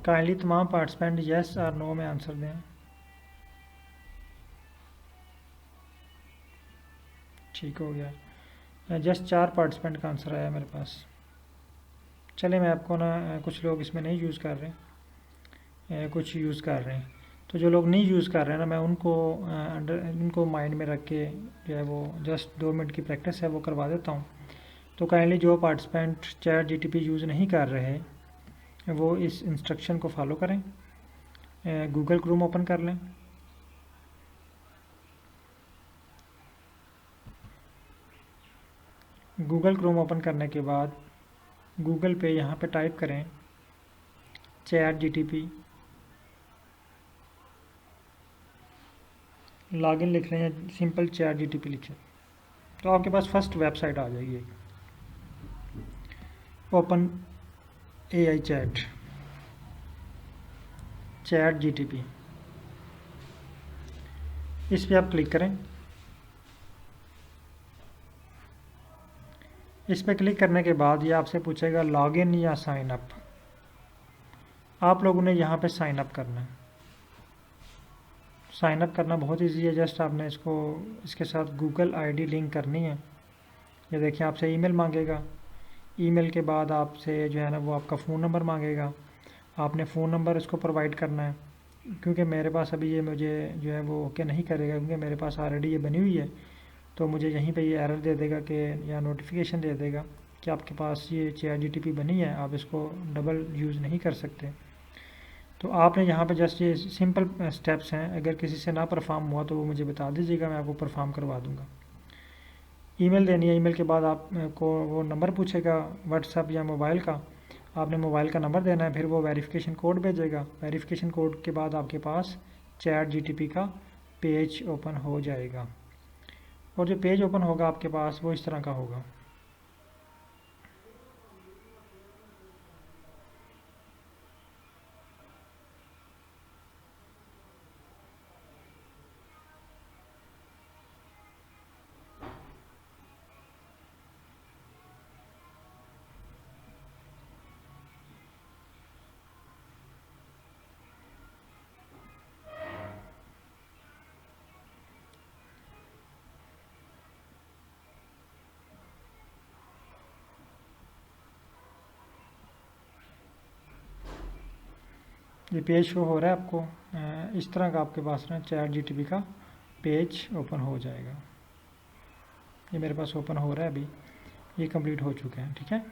Speaker 1: काइंडली तमाम पार्टिसिपेंट यस और नो में आंसर दें। ठीक हो गया, जस्ट 4 पार्टिसिपेंट का आंसर आया मेरे पास। चले मैं आपको ना, कुछ लोग इसमें नहीं यूज़ कर रहे, कुछ यूज़ कर रहे हैं, तो जो लोग नहीं यूज़ कर रहे हैं ना, मैं उनको उनको माइंड में रख के जो है वो जस्ट 2 मिनट की प्रैक्टिस है वो करवा देता हूँ। तो काइंडली जो पार्टिसिपेंट चैट जीटीपी यूज़ नहीं कर रहे वो इस इंस्ट्रक्शन को फॉलो करें। गूगल क्रोम ओपन कर लें। गूगल क्रोम ओपन करने के बाद गूगल पे यहाँ पे टाइप करें चैट जीटीपी, लॉगिन लिख लें या सिंपल चैट जीटीपी लिखें, तो आपके पास फर्स्ट वेबसाइट आ जाएगी, ओपन एआई चैट जीटीपी। इस पर आप क्लिक करें। इस पर क्लिक करने के बाद ये आपसे पूछेगा लॉगिन या साइन अप। आप लोगों ने यहाँ पे साइन अप करना है। साइन अप करना बहुत इजी है, जस्ट आपने इसके साथ गूगल आईडी लिंक करनी है। ये देखिए आपसे ईमेल मांगेगा, ईमेल के बाद आपसे जो है ना वो आपका फ़ोन नंबर मांगेगा। आपने फ़ोन नंबर इसको प्रोवाइड करना है, क्योंकि मेरे पास अभी ये मुझे जो है वो ओके नहीं करेगा, क्योंकि मेरे पास ऑलरेडी ये बनी हुई है। तो मुझे यहीं पे ये एरर दे देगा कि या नोटिफिकेशन दे देगा कि आपके पास ये चैट जीटीपी बनी है, आप इसको डबल यूज़ नहीं कर सकते। तो आपने यहाँ पे जस्ट ये सिंपल स्टेप्स हैं, अगर किसी से ना परफॉर्म हुआ तो वो मुझे बता दीजिएगा, मैं आपको परफॉर्म करवा दूँगा। ईमेल देनी है, ईमेल के बाद आपको वो नंबर पूछेगा व्हाट्सएप या मोबाइल का, आपने मोबाइल का नंबर देना है, फिर वो वेरिफिकेशन कोड भेजेगा। वेरिफिकेशन कोड के बाद आपके पास चैट जीटीपी का पेज ओपन हो जाएगा, और जो पेज ओपन होगा आपके पास वो इस तरह का होगा। ये पेज शो हो रहा है आपको, इस तरह का आपके पास ना चैट जीटीपी का पेज ओपन हो जाएगा। ये मेरे पास ओपन हो रहा है अभी, ये कंप्लीट हो चुके हैं। ठीक है,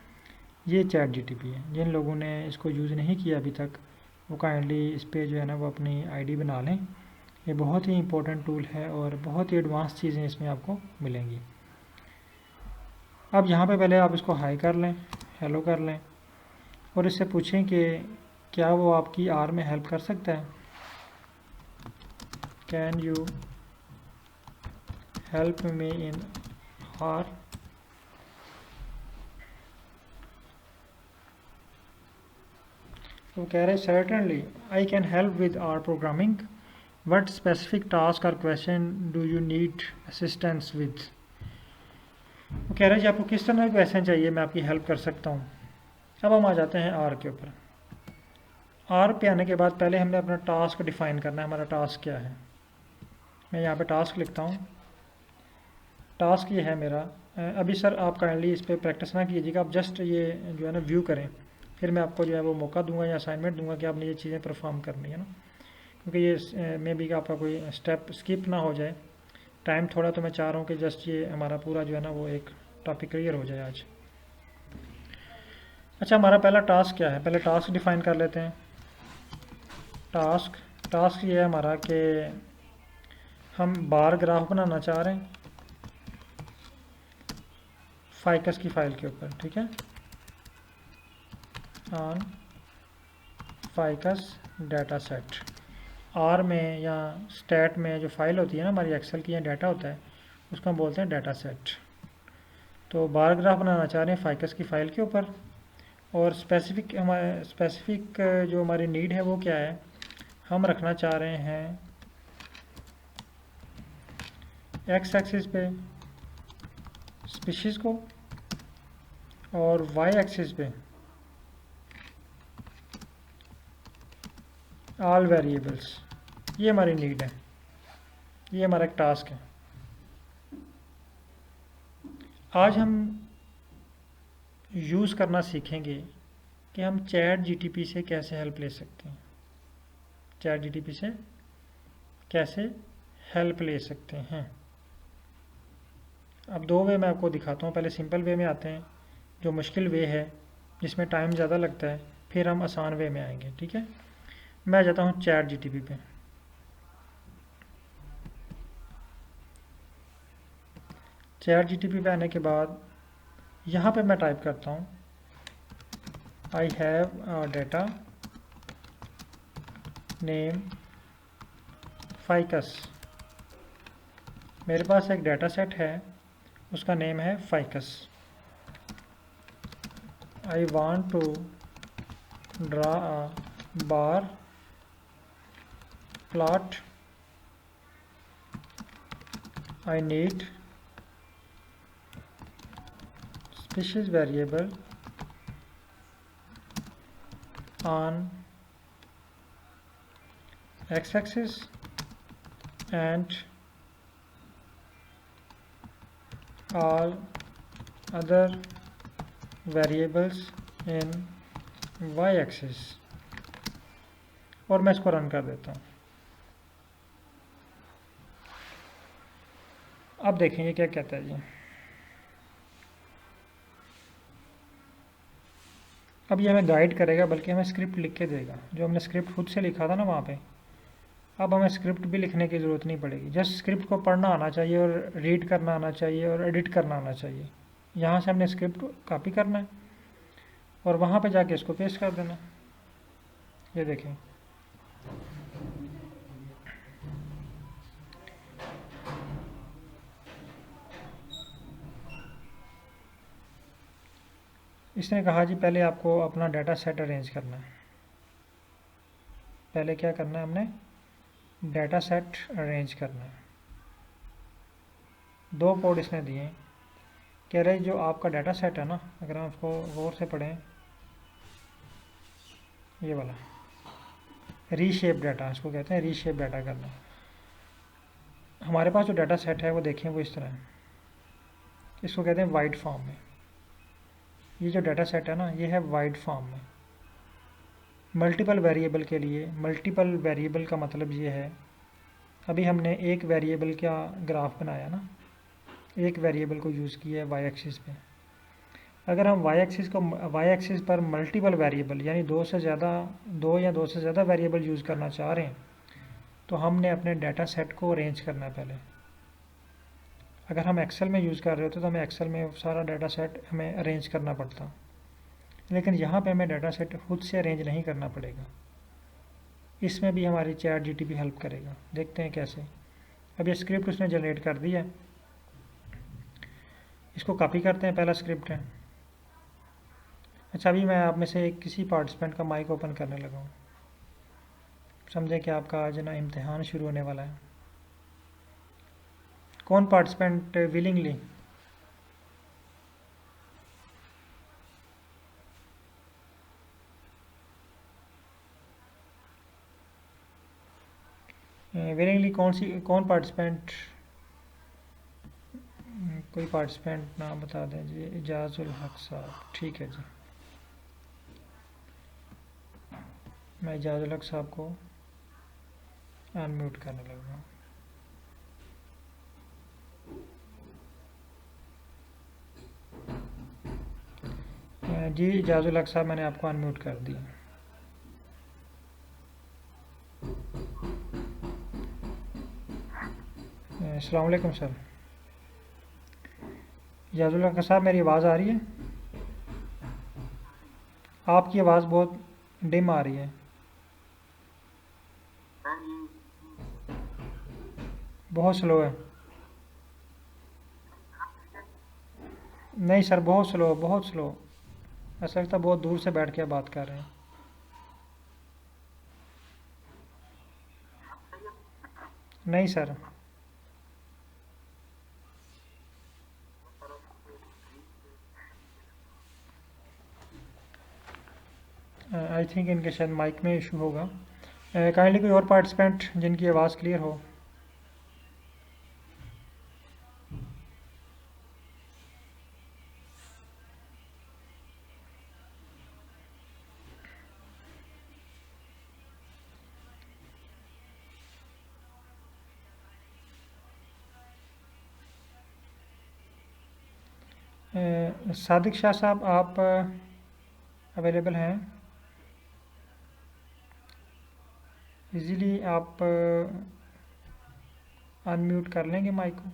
Speaker 1: ये चैट जीटीपी है। जिन लोगों ने इसको यूज़ नहीं किया अभी तक वो काइंडली इस पे जो है ना वो अपनी आईडी बना लें। ये बहुत ही इंपॉर्टेंट टूल है और बहुत ही एडवांस चीज़ें इसमें आपको मिलेंगी। अब यहाँ पे पहले आप इसको हाई कर लें, हेलो कर लें, और इससे पूछें कि क्या वो आपकी आर में हेल्प कर सकता है। Can you help me in R. तो कह रहे certainly I can help with R programming, what specific task or question do you need assistance with. वो कह रहे हैं जी आपको किस तरह का क्वेश्चन चाहिए, मैं आपकी हेल्प कर सकता हूँ। अब हम आ जाते हैं आर के ऊपर। आर पे आने के बाद पहले हमने अपना टास्क डिफाइन करना है, हमारा टास्क क्या है। मैं यहाँ पे टास्क लिखता हूँ। टास्क ये है मेरा, अभी सर आप काइंडली इस पर प्रैक्टिस ना कीजिएगा, आप जस्ट ये जो है ना व्यू करें, फिर मैं आपको जो है वो मौका दूंगा या असाइनमेंट दूंगा कि आपने ये चीज़ें परफॉर्म करनी है ना, क्योंकि ये मे बी आपका कोई स्टेप स्किप ना हो जाए। टाइम थोड़ा तो मैं चाह रहा हूँ कि जस्ट ये हमारा पूरा जो है ना वो एक टॉपिक क्लियर हो जाए आज। अच्छा, हमारा पहला टास्क क्या है, पहले टास्क डिफाइन कर लेते हैं। टास्क ये है हमारा कि हम बार ग्राफ बनाना चाह रहे हैं फाइकस की फाइल के ऊपर। ठीक है, on ficus data set. R में या स्टैट में जो फाइल होती है ना हमारी एक्सेल की या डाटा होता है उसको हम बोलते हैं डाटा सेट। तो बार ग्राफ बनाना चाह रहे हैं फाइकस की फ़ाइल के ऊपर, और स्पेसिफिक जो हमारी नीड है वो क्या है, हम रखना चाह रहे हैं एक्स एक्सिस पे स्पीशीज़ को और वाई एक्सिस पे ऑल वेरिएबल्स। ये हमारी नीड है, ये हमारा एक टास्क है। आज हम यूज़ करना सीखेंगे कि हम चैट जीटीपी से कैसे हेल्प ले सकते हैं। चैट जीटीपी से कैसे हेल्प ले सकते हैं। अब दो वे मैं आपको दिखाता हूँ। पहले सिंपल वे में आते हैं, जो मुश्किल वे है, जिसमें टाइम ज़्यादा लगता है, फिर हम आसान वे में आएंगे। ठीक है, मैं जाता हूँ चैट जीटीपी पे। चैट जीटीपी पे आने के बाद यहाँ पे मैं टाइप करता हूँ I have data name ficus. मेरे पास एक डाटा सेट है, उसका नेम है ficus. I want to draw a bar plot. आई नीड species variable on x-axis and all other variables in y-axis, और मैं इसको रन कर देता हूँ। अब देखें ये क्या कहता है जी। अब ये हमें गाइड करेगा, बल्कि हमें स्क्रिप्ट लिख के देगा, जो हमने स्क्रिप्ट खुद से लिखा था ना वहाँ पे। अब हमें स्क्रिप्ट भी लिखने की ज़रूरत नहीं पड़ेगी, जस्ट स्क्रिप्ट को पढ़ना आना चाहिए और रीड करना आना चाहिए और एडिट करना आना चाहिए। यहाँ से हमने स्क्रिप्ट कॉपी करना है और वहाँ पे जाके इसको पेस्ट कर देना। ये देखें, इसने कहा जी पहले आपको अपना डाटा सेट अरेंज करना है। पहले क्या करना है, हमने डाटा सेट अरेंज करना है। दो कोड इसने दिए हैं, कह रहे जो आपका डाटा सेट है ना, अगर हम उसको गौर से पढ़ें, ये वाला रीशेप डाटा, इसको कहते हैं रीशेप डाटा करना। हमारे पास जो डाटा सेट है वो देखें, वो इस तरह है। इसको कहते हैं वाइड फॉर्म में। ये जो डाटा सेट है ना, ये है वाइड फॉर्म में। मल्टीपल वेरिएबल के लिए, मल्टीपल वेरिएबल का मतलब ये है, अभी हमने एक वेरिएबल का ग्राफ बनाया ना, एक वेरिएबल को यूज़ किया है वाई एक्सिस पे। अगर हम वाई एक्सिस पर मल्टीपल वेरिएबल यानी दो या दो से ज़्यादा वेरिएबल यूज़ करना चाह रहे हैं, तो हमने अपने डाटा सेट को अरेंज करना है पहले। अगर हम एक्सेल में यूज़ कर रहे होते तो हमें एक्सेल में सारा डाटा सेट हमें अरेंज करना पड़ता, लेकिन यहाँ पे हमें डाटा सेट खुद से अरेंज नहीं करना पड़ेगा। इसमें भी हमारी चैट जीटीपी हेल्प करेगा। देखते हैं कैसे। अब ये स्क्रिप्ट उसने जनरेट कर दिया, इसको कॉपी करते हैं। पहला स्क्रिप्ट है। अच्छा, अभी मैं आप में से किसी पार्टिसिपेंट का माइक ओपन करने लगा हूँ। समझें कि आपका आज ना इम्तिहान शुरू होने वाला है। कौन पार्टिसिपेंट विलिंगली कौन पार्टिसिपेंट, कोई पार्टिसिपेंट नाम बता दें जी। इजाज़ुल हक साहब, ठीक है जी। मैं इजाज़ुल हक साहब को अनम्यूट करने लगा हूँ। जी इजाज़ुल हक साहब, मैंने आपको अनम्यूट कर दिया। अस्सलाम वालेकुम सर। इजाज़ुल हक साहब, मेरी आवाज़ आ रही है? आपकी आवाज़ बहुत डिम आ रही है, बहुत स्लो है। नहीं सर, बहुत स्लो, बहुत स्लो। ऐसा लगता है बहुत दूर से बैठ के बात कर रहे हैं। नहीं सर, आई थिंक इनके शायद माइक में इशू होगा। काइंडली कोई और पार्टिसिपेंट जिनकी आवाज़ क्लियर हो। सादिक शाह साहब, आप अवेलेबल हैं? इजीली आप अनम्यूट कर लेंगे माइक को?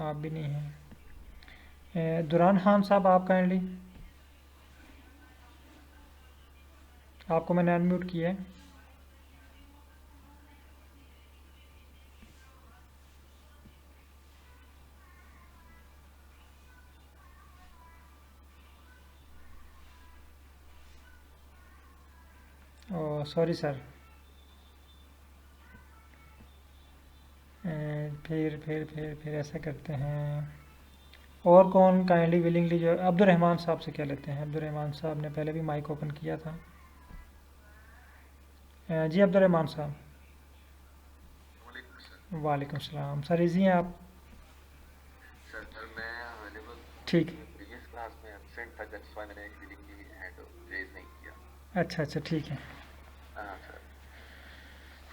Speaker 1: आप भी नहीं हैं। दुरान खान साहब, आप काइंडली, आपको मैंने अनम्यूट किया है। Oh sorry sir. फिर ऐसा करते हैं, और कौन काइंडली विलिंगली जो अब्दुलरहमान साहब से क्या लेते हैं। अब्दुलरहमान साहब ने पहले भी माइक ओपन किया था। जी अब्दुलरहमान साहब। वालेकुम सलाम सर, इजी हैं आप?
Speaker 3: सर मैं अवेलेबल
Speaker 1: ठीक।
Speaker 3: प्रीवियस क्लास में एब्सेंट था, दैट्स व्हाई मैंने विलिंगली हैंड रेज नहीं किया।
Speaker 1: अच्छा ठीक है।
Speaker 3: हाँ सर।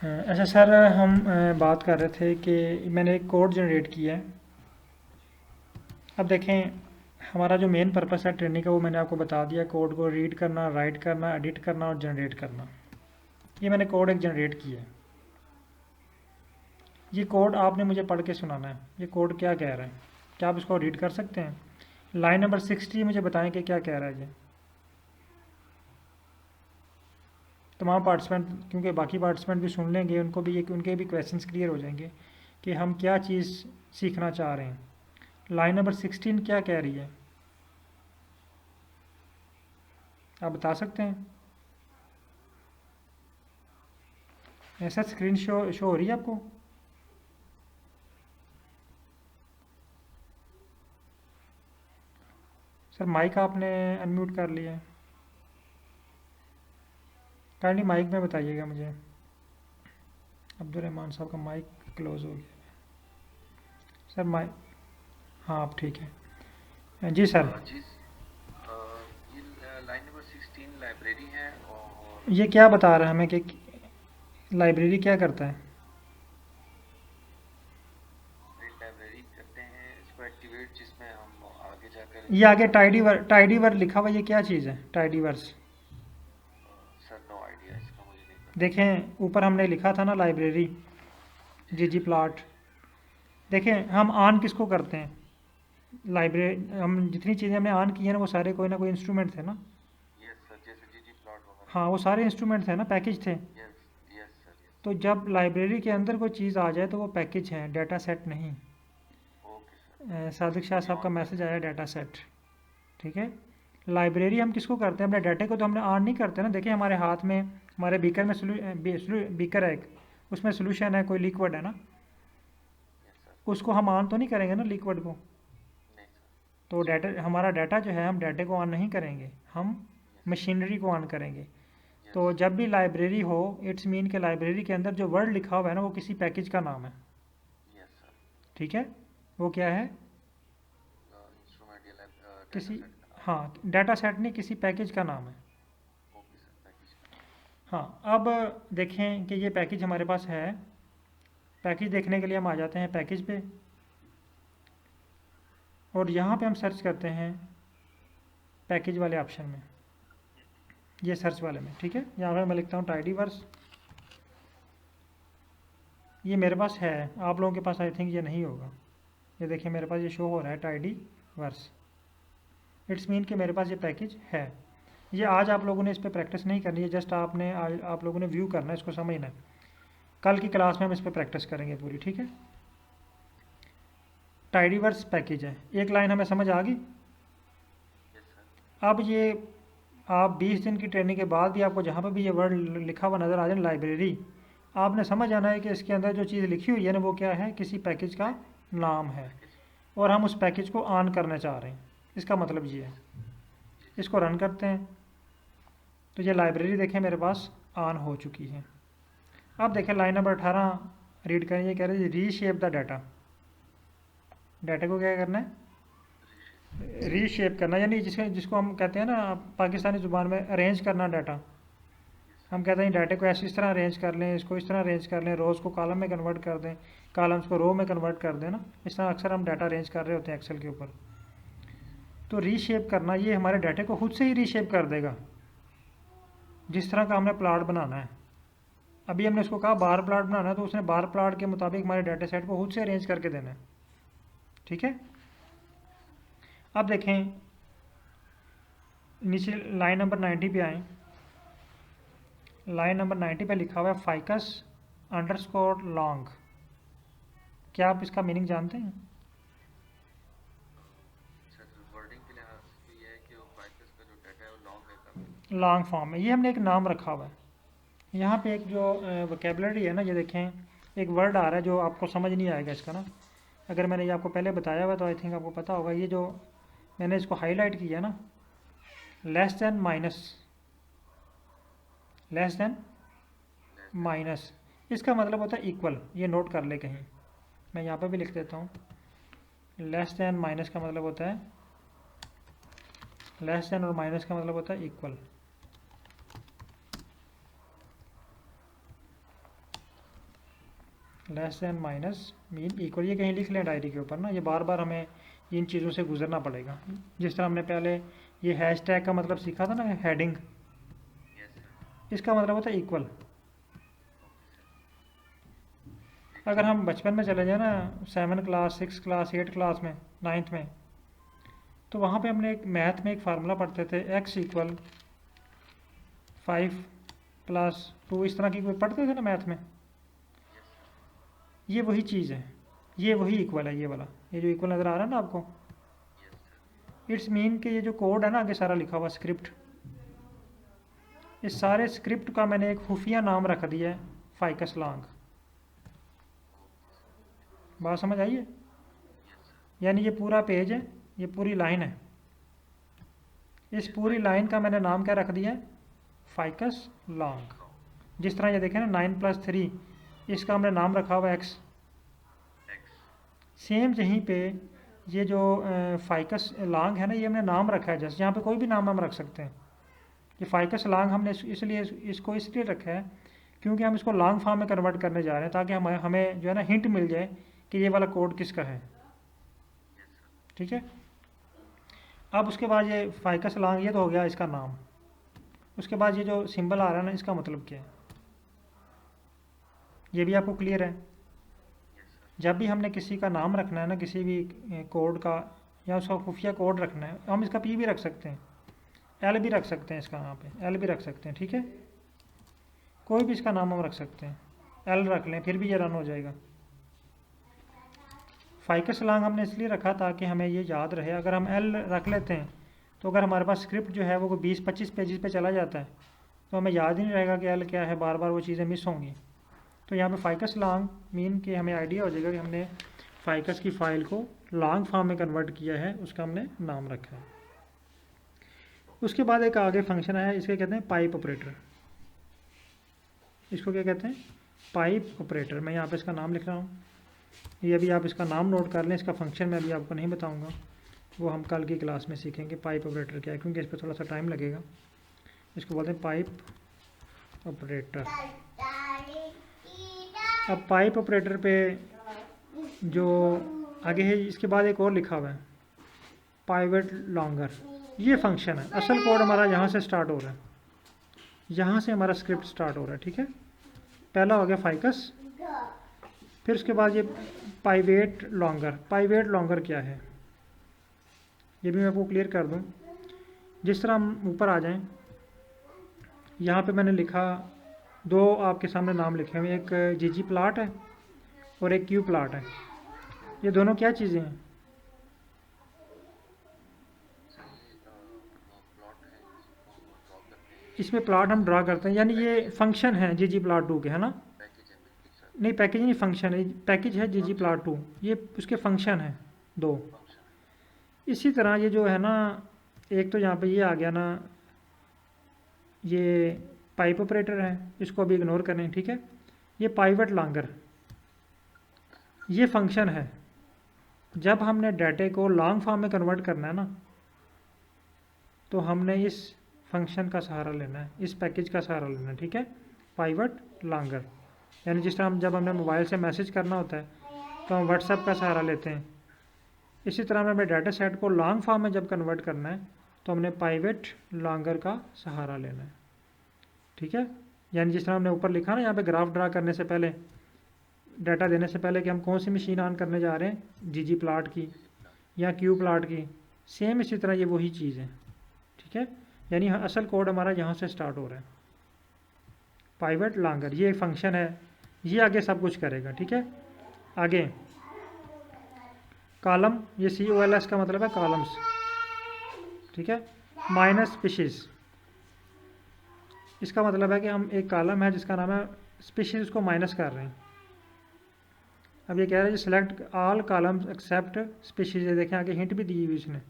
Speaker 1: अच्छा सर, हम बात कर रहे थे कि मैंने एक कोड जनरेट किया है। अब देखें, हमारा जो मेन पर्पस है ट्रेनिंग का वो मैंने आपको बता दिया। कोड को रीड करना, राइट करना, एडिट करना और जनरेट करना। ये मैंने कोड एक जनरेट किया है। ये कोड आपने मुझे पढ़ के सुनाना है। ये कोड क्या कह रहा है, क्या आप इसको रीड कर सकते हैं? लाइन नंबर 60 मुझे बताएं कि क्या कह रहा है ये। तमाम पार्टिसिपेंट, क्योंकि बाकी पार्टिसिपेंट भी सुन लेंगे, उनको भी उनके भी क्वेश्चंस क्लियर हो जाएंगे कि हम क्या चीज़ सीखना चाह रहे हैं। लाइन नंबर 16 क्या कह रही है, आप बता सकते हैं? ऐसा स्क्रीन शो हो रही है आपको? सर माइक आपने अनम्यूट कर लिया है, काइंडली माइक में बताइएगा मुझे। अब्दुलरहमान साहब का माइक क्लोज हो गया सर। माइक, हाँ आप ठीक है जी सर।
Speaker 3: जी ये लाइन नंबर 16 लाइब्रेरी है, और
Speaker 1: ये क्या बता रहा है हमें कि लाइब्रेरी क्या करता है?
Speaker 3: लाइब्रेरी करते हैं इसको एक्टिवेट, जिसमें हम आगे जाकर
Speaker 1: ये आगे टाइडीवर लिखा हुआ, ये क्या चीज़ है टाइडीवर्स?
Speaker 3: सर नो आइडिया, इसका मुझे नहीं पता।
Speaker 1: देखें ऊपर हमने लिखा था ना लाइब्रेरी जी प्लॉट। देखें हम ऑन किसको करते हैं? लाइब्रेरी, हम जितनी चीज़ें हमने ऑन की हैं ना वो सारे कोई ना कोई इंस्ट्रूमेंट थे ना।
Speaker 3: यस सर, जैसे जी प्लॉट वगैरह।
Speaker 1: हाँ वो सारे इंस्ट्रूमेंट थे ना, पैकेज थे।
Speaker 3: Yes yes sir yes.
Speaker 1: तो जब लाइब्रेरी के अंदर कोई चीज़ आ जाए तो वो पैकेज है, डाटा सेट नहीं।
Speaker 3: Okay sir.
Speaker 1: सादिक शाह साहब का मैसेज आया डाटा सेट, ठीक है। लाइब्रेरी हम किसको करते हैं? अपने डाटे को तो हमने ऑन नहीं करते ना। देखिए हमारे हाथ में, हमारे बीकर में बीकर है एक, उसमें सोल्यूशन है, कोई लिक्विड है ना,
Speaker 3: यस सर।
Speaker 1: उसको हम ऑन तो नहीं करेंगे ना लिक्विड को।
Speaker 3: नहीं सर।
Speaker 1: तो डाटा, हमारा डाटा जो है, हम डाटे को ऑन नहीं करेंगे, हम मशीनरी को ऑन करेंगे। तो जब भी लाइब्रेरी हो, इट्स मीन के लाइब्रेरी के अंदर जो वर्ड लिखा हुआ है ना वो किसी पैकेज का नाम है,
Speaker 3: यस सर।
Speaker 1: ठीक है। वो क्या है?
Speaker 3: इंस्ट्रूमेंट या
Speaker 1: किसी, हाँ डाटा सेट नहीं, किसी पैकेज का नाम है।
Speaker 3: Okay sir, package.
Speaker 1: हाँ अब देखें कि ये पैकेज हमारे पास है। पैकेज देखने के लिए हम आ जाते हैं पैकेज पे, और यहाँ पे हम सर्च करते हैं पैकेज वाले ऑप्शन में, ये सर्च वाले में, ठीक है। यहाँ पर मैं लिखता हूँ टाइडीवर्स। ये मेरे पास है, आप लोगों के पास आई थिंक ये नहीं होगा। ये देखिए मेरे पास ये शो हो रहा है टाइडीवर्स। इट्स मीन कि मेरे पास ये पैकेज है। ये आज आप लोगों ने इस पर प्रैक्टिस नहीं करनी है, जस्ट आपने आज आप लोगों ने व्यू करना है, इसको समझना है। कल की क्लास में हम इस पर प्रैक्टिस करेंगे पूरी, ठीक है। टाइडीवर्स पैकेज है, एक लाइन हमें समझ आ गई।
Speaker 3: Yes sir.
Speaker 1: अब ये आप 20 दिन की ट्रेनिंग के बाद भी आपको जहाँ पर भी ये वर्ड लिखा हुआ नज़र आ जाए लाइब्रेरी, आपने समझ आना है कि इसके अंदर जो चीज़ लिखी हुई है ना वो क्या है, किसी पैकेज का नाम है, और हम उस पैकेज को ऑन करना चाह रहे हैं। इसका मतलब ये है। इसको रन करते हैं तो ये लाइब्रेरी देखें मेरे पास ऑन हो चुकी है। अब देखें लाइन नंबर 18 रीड करें। ये कह रहे हैं रीशेप द डाटा। डाटा को क्या करना है? रीशेप करना, यानी जिसको हम कहते हैं ना पाकिस्तानी ज़ुबान में अरेंज करना डाटा। हम कहते हैं डाटे को ऐसे इस तरह अरेंज कर लें, इसको इस तरह अरेंज कर लें, रोज़ को कॉलम में कन्वर्ट कर दें, कॉलम्स को रो में कन्वर्ट कर दें ना, इस तरह अक्सर हम डाटा अरेंज कर रहे होते हैं एक्सेल के ऊपर। तो रीशेप करना, ये हमारे डाटे को खुद से ही रीशेप कर देगा जिस तरह का हमने प्लाट बनाना है। अभी हमने उसको कहा बार प्लाट बनाना है, तो उसने बार प्लाट के मुताबिक हमारे डाटा सेट को खुद से अरेंज करके देना है। ठीक है, अब देखें नीचे लाइन नंबर 90 पे आए। लाइन नंबर 90 पे लिखा हुआ है फाइकस अंडरस्कोर लॉन्ग। क्या आप इसका मीनिंग जानते हैं?
Speaker 3: वर्डिंग के लिहाज से ये है कि वो फाइकस का जो डाटा है वो लॉन्ग है काफी।
Speaker 1: लॉन्ग फॉर्म में, ये हमने एक नाम रखा हुआ है। यहाँ पे एक जो वोकेबलरी है ना, ये देखें एक वर्ड आ रहा है जो आपको समझ नहीं आएगा इसका ना। अगर मैंने ये आपको पहले बताया हुआ तो आई थिंक आपको पता होगा। ये जो मैंने इसको हाईलाइट किया ना, less than minus, less than minus, इसका मतलब होता है इक्वल। ये नोट कर ले कहीं, मैं यहाँ पे भी लिख देता हूँ। लेस देन माइनस का मतलब होता है, लेस देन और माइनस का मतलब होता है equal. Less than minus mean equal, ये कहीं लिख लें डायरी के ऊपर ना। ये बार बार हमें इन चीज़ों से गुजरना पड़ेगा। जिस तरह हमने पहले ये हैशटैग का मतलब सीखा था ना, हेडिंग, इसका मतलब होता है इक्वल। अगर हम बचपन में चले जाए ना, 7 क्लास 6 क्लास 8 क्लास में 9th में, तो वहाँ पे हमने एक मैथ में एक फार्मूला पढ़ते थे, x इक्वल 5 + 2, इस तरह की कोई पढ़ते थे ना मैथ में। ये वही चीज़ है, ये वही इक्वल है, ये वाला, ये जो इक्वल नज़र आ रहा है ना आपको, इट्स मीन कि ये जो कोड है ना आगे सारा लिखा हुआ स्क्रिप्ट, इस सारे स्क्रिप्ट का मैंने एक खुफिया नाम रख दिया है फाइकस लॉन्ग। बात समझ आई है? यानी ये पूरा पेज है, ये पूरी लाइन है, इस पूरी लाइन का मैंने नाम क्या रख दिया है? Ficus long. जिस तरह ये देखें ना 9 + 3, इसका हमने नाम रखा हुआ x। सेम यहीं पे ये जो फाइकस लॉन्ग है ना, ये हमने नाम रखा है जैसे, यहाँ पे कोई भी नाम हम रख सकते हैं। ये फाइकस लॉन्ग हमने इसलिए इसको इसलिए रखा है क्योंकि हम इसको लॉन्ग फॉर्म में कन्वर्ट करने जा रहे हैं, ताकि हमें जो है ना हिंट मिल जाए कि ये वाला कोड किसका है। ठीक है, अब उसके बाद ये फाइकस लॉन्ग, ये तो हो गया इसका नाम। उसके बाद ये जो सिंबल आ रहा है ना, इसका मतलब क्या है, ये भी आपको क्लियर है? जब भी हमने किसी का नाम रखना है ना, किसी भी कोड का, या उसका खुफिया कोड रखना है, हम इसका P भी रख सकते हैं, L भी रख सकते हैं, इसका यहाँ पे L भी रख सकते हैं। ठीक है, कोई भी इसका नाम हम रख सकते हैं, L रख लें, फिर भी ये रन हो जाएगा। फाइकस लॉन्ग हमने इसलिए रखा ताकि हमें ये याद रहे। अगर हम L रख लेते हैं तो अगर हमारे पास स्क्रिप्ट जो है वो 20-25 पेजेस पे चला जाता है तो हमें याद ही नहीं रहेगा कि L क्या है, बार बार वो चीज़ें मिस होंगी। तो यहाँ पे फाइकस लॉन्ग मीन कि हमें आइडिया हो जाएगा कि हमने फाइकस की फ़ाइल को लॉन्ग फॉर्म में कन्वर्ट किया है, उसका हमने नाम रखा है। उसके बाद एक आगे फंक्शन है, इसके कहते हैं पाइप ऑपरेटर। इसको क्या कहते हैं? Pipe operator. मैं यहाँ पे इसका नाम लिख रहा हूँ, ये अभी आप इसका नाम नोट कर लें। इसका फंक्शन मैं अभी आपको नहीं बताऊँगा, वो हम कल की क्लास में सीखेंगे पाइप ऑपरेटर क्या है, क्योंकि इस पर थोड़ा सा टाइम लगेगा। इसको बोलते हैं पाइप ऑपरेटर। अब पाइप ऑपरेटर पे जो आगे है, इसके बाद एक और लिखा हुआ है पाइवेट लॉन्गर। ये फंक्शन है, असल कोड हमारा यहाँ से स्टार्ट हो रहा है, यहाँ से हमारा स्क्रिप्ट स्टार्ट हो रहा है। ठीक है, पहला हो गया फाइकस, फिर उसके बाद ये पाइवेट लॉन्गर। पाइवेट लॉन्गर क्या है ये भी मैं आपको क्लियर कर दूँ। जिस तरह हम ऊपर आ जाएं, यहाँ पे मैंने लिखा, दो आपके सामने नाम लिखे हुए, एक GG प्लाट है और एक Q प्लाट है। ये दोनों क्या चीज़ें हैं? इसमें प्लाट हम ड्रा करते हैं, यानी ये फंक्शन है GG प्लाट 2 के, है ना? नहीं, पैकेज नहीं, फंक्शन है। पैकेज है GG प्लाट 2, ये उसके फंक्शन है 2। इसी तरह ये जो है ना, एक तो यहाँ पे ये आ गया ना, ये पाइप ऑपरेटर है, इसको अभी इग्नोर करें। ठीक है, ये पाइवेट लॉन्गर, ये फंक्शन है। जब हमने डाटे को लॉन्ग फॉर्म में कन्वर्ट करना है ना, तो हमने इस फंक्शन का सहारा लेना है, इस पैकेज का सहारा लेना है, ठीक है, पाइवट लॉन्गर। यानी जिस तरह जब हमने मोबाइल से मैसेज करना होता है तो हम व्हाट्सएप का सहारा लेते हैं, इसी तरह में हमें डाटा सेट को लॉन्ग फॉर्म में जब कन्वर्ट करना है तो हमने पाइवट लॉन्गर का सहारा लेना है, ठीक है। यानी जिस तरह हमने ऊपर लिखा ना यहाँ पे ग्राफ ड्रा करने से पहले, डाटा देने से पहले कि हम कौन सी मशीन ऑन करने जा रहे हैं, जीजी प्लाट की या क्यू प्लाट की, सेम इसी तरह ये वही चीज़ है, ठीक है। यानी असल कोड हमारा यहाँ से स्टार्ट हो रहा है, पाइवट लॉन्गर ये एक फंक्शन है, ये आगे सब कुछ करेगा, ठीक है। आगे कॉलम, ये COLS का मतलब है कॉलम्स, ठीक है। माइनस स्पीशीज़, इसका मतलब है कि हम एक कॉलम है जिसका नाम है स्पीशीज़, उसको माइनस कर रहे हैं। अब ये कह रहा है select all columns except species, देखें आगे हिंट भी दी हुई इसने,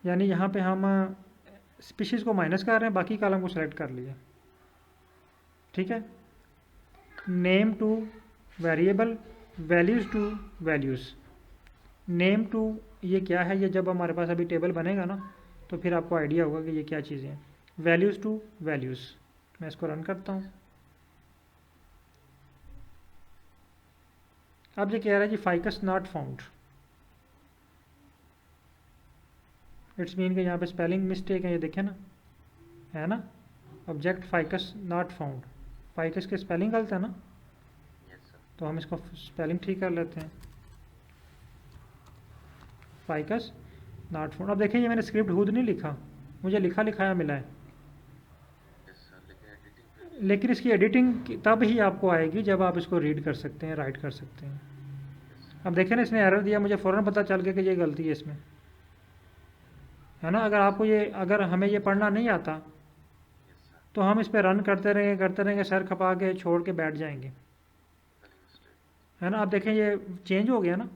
Speaker 1: यानी यहाँ पे हम स्पीशीज़ को माइनस कर रहे हैं, बाकी कॉलम को सिलेक्ट कर लिया, ठीक है। Name to variable, values to values. Name to ये क्या है, ये जब हमारे पास अभी टेबल बनेगा ना तो फिर आपको आइडिया होगा कि ये क्या चीज़ें हैं। वैल्यूज़ टू वैल्यूज़, मैं इसको रन करता हूँ। अब ये कह रहा है जी ficus not found, it's mean कि यहाँ पे स्पेलिंग मिस्टेक है, ये देखें ना, है ना, object ficus not found, ficus के स्पेलिंग गलत है ना, तो हम इसको स्पेलिंग ठीक कर लेते हैं, फाइकस नॉट फाउंड। अब देखिए ये मैंने स्क्रिप्ट खुद नहीं लिखा, मुझे लिखा लिखाया मिला है, लेकिन इसकी एडिटिंग तब ही आपको आएगी जब आप इसको रीड कर सकते हैं, राइट कर सकते हैं। अब देखें ना, इसने एरर दिया, मुझे फ़ौरन पता चल गया कि ये गलती है इसमें, है ना। अगर आपको ये, अगर हमें ये पढ़ना नहीं आता तो हम इस पर रन करते रहेंगे, सर खपा के छोड़ के बैठ जाएंगे, है ना। अब देखें ये चेंज हो गया ना।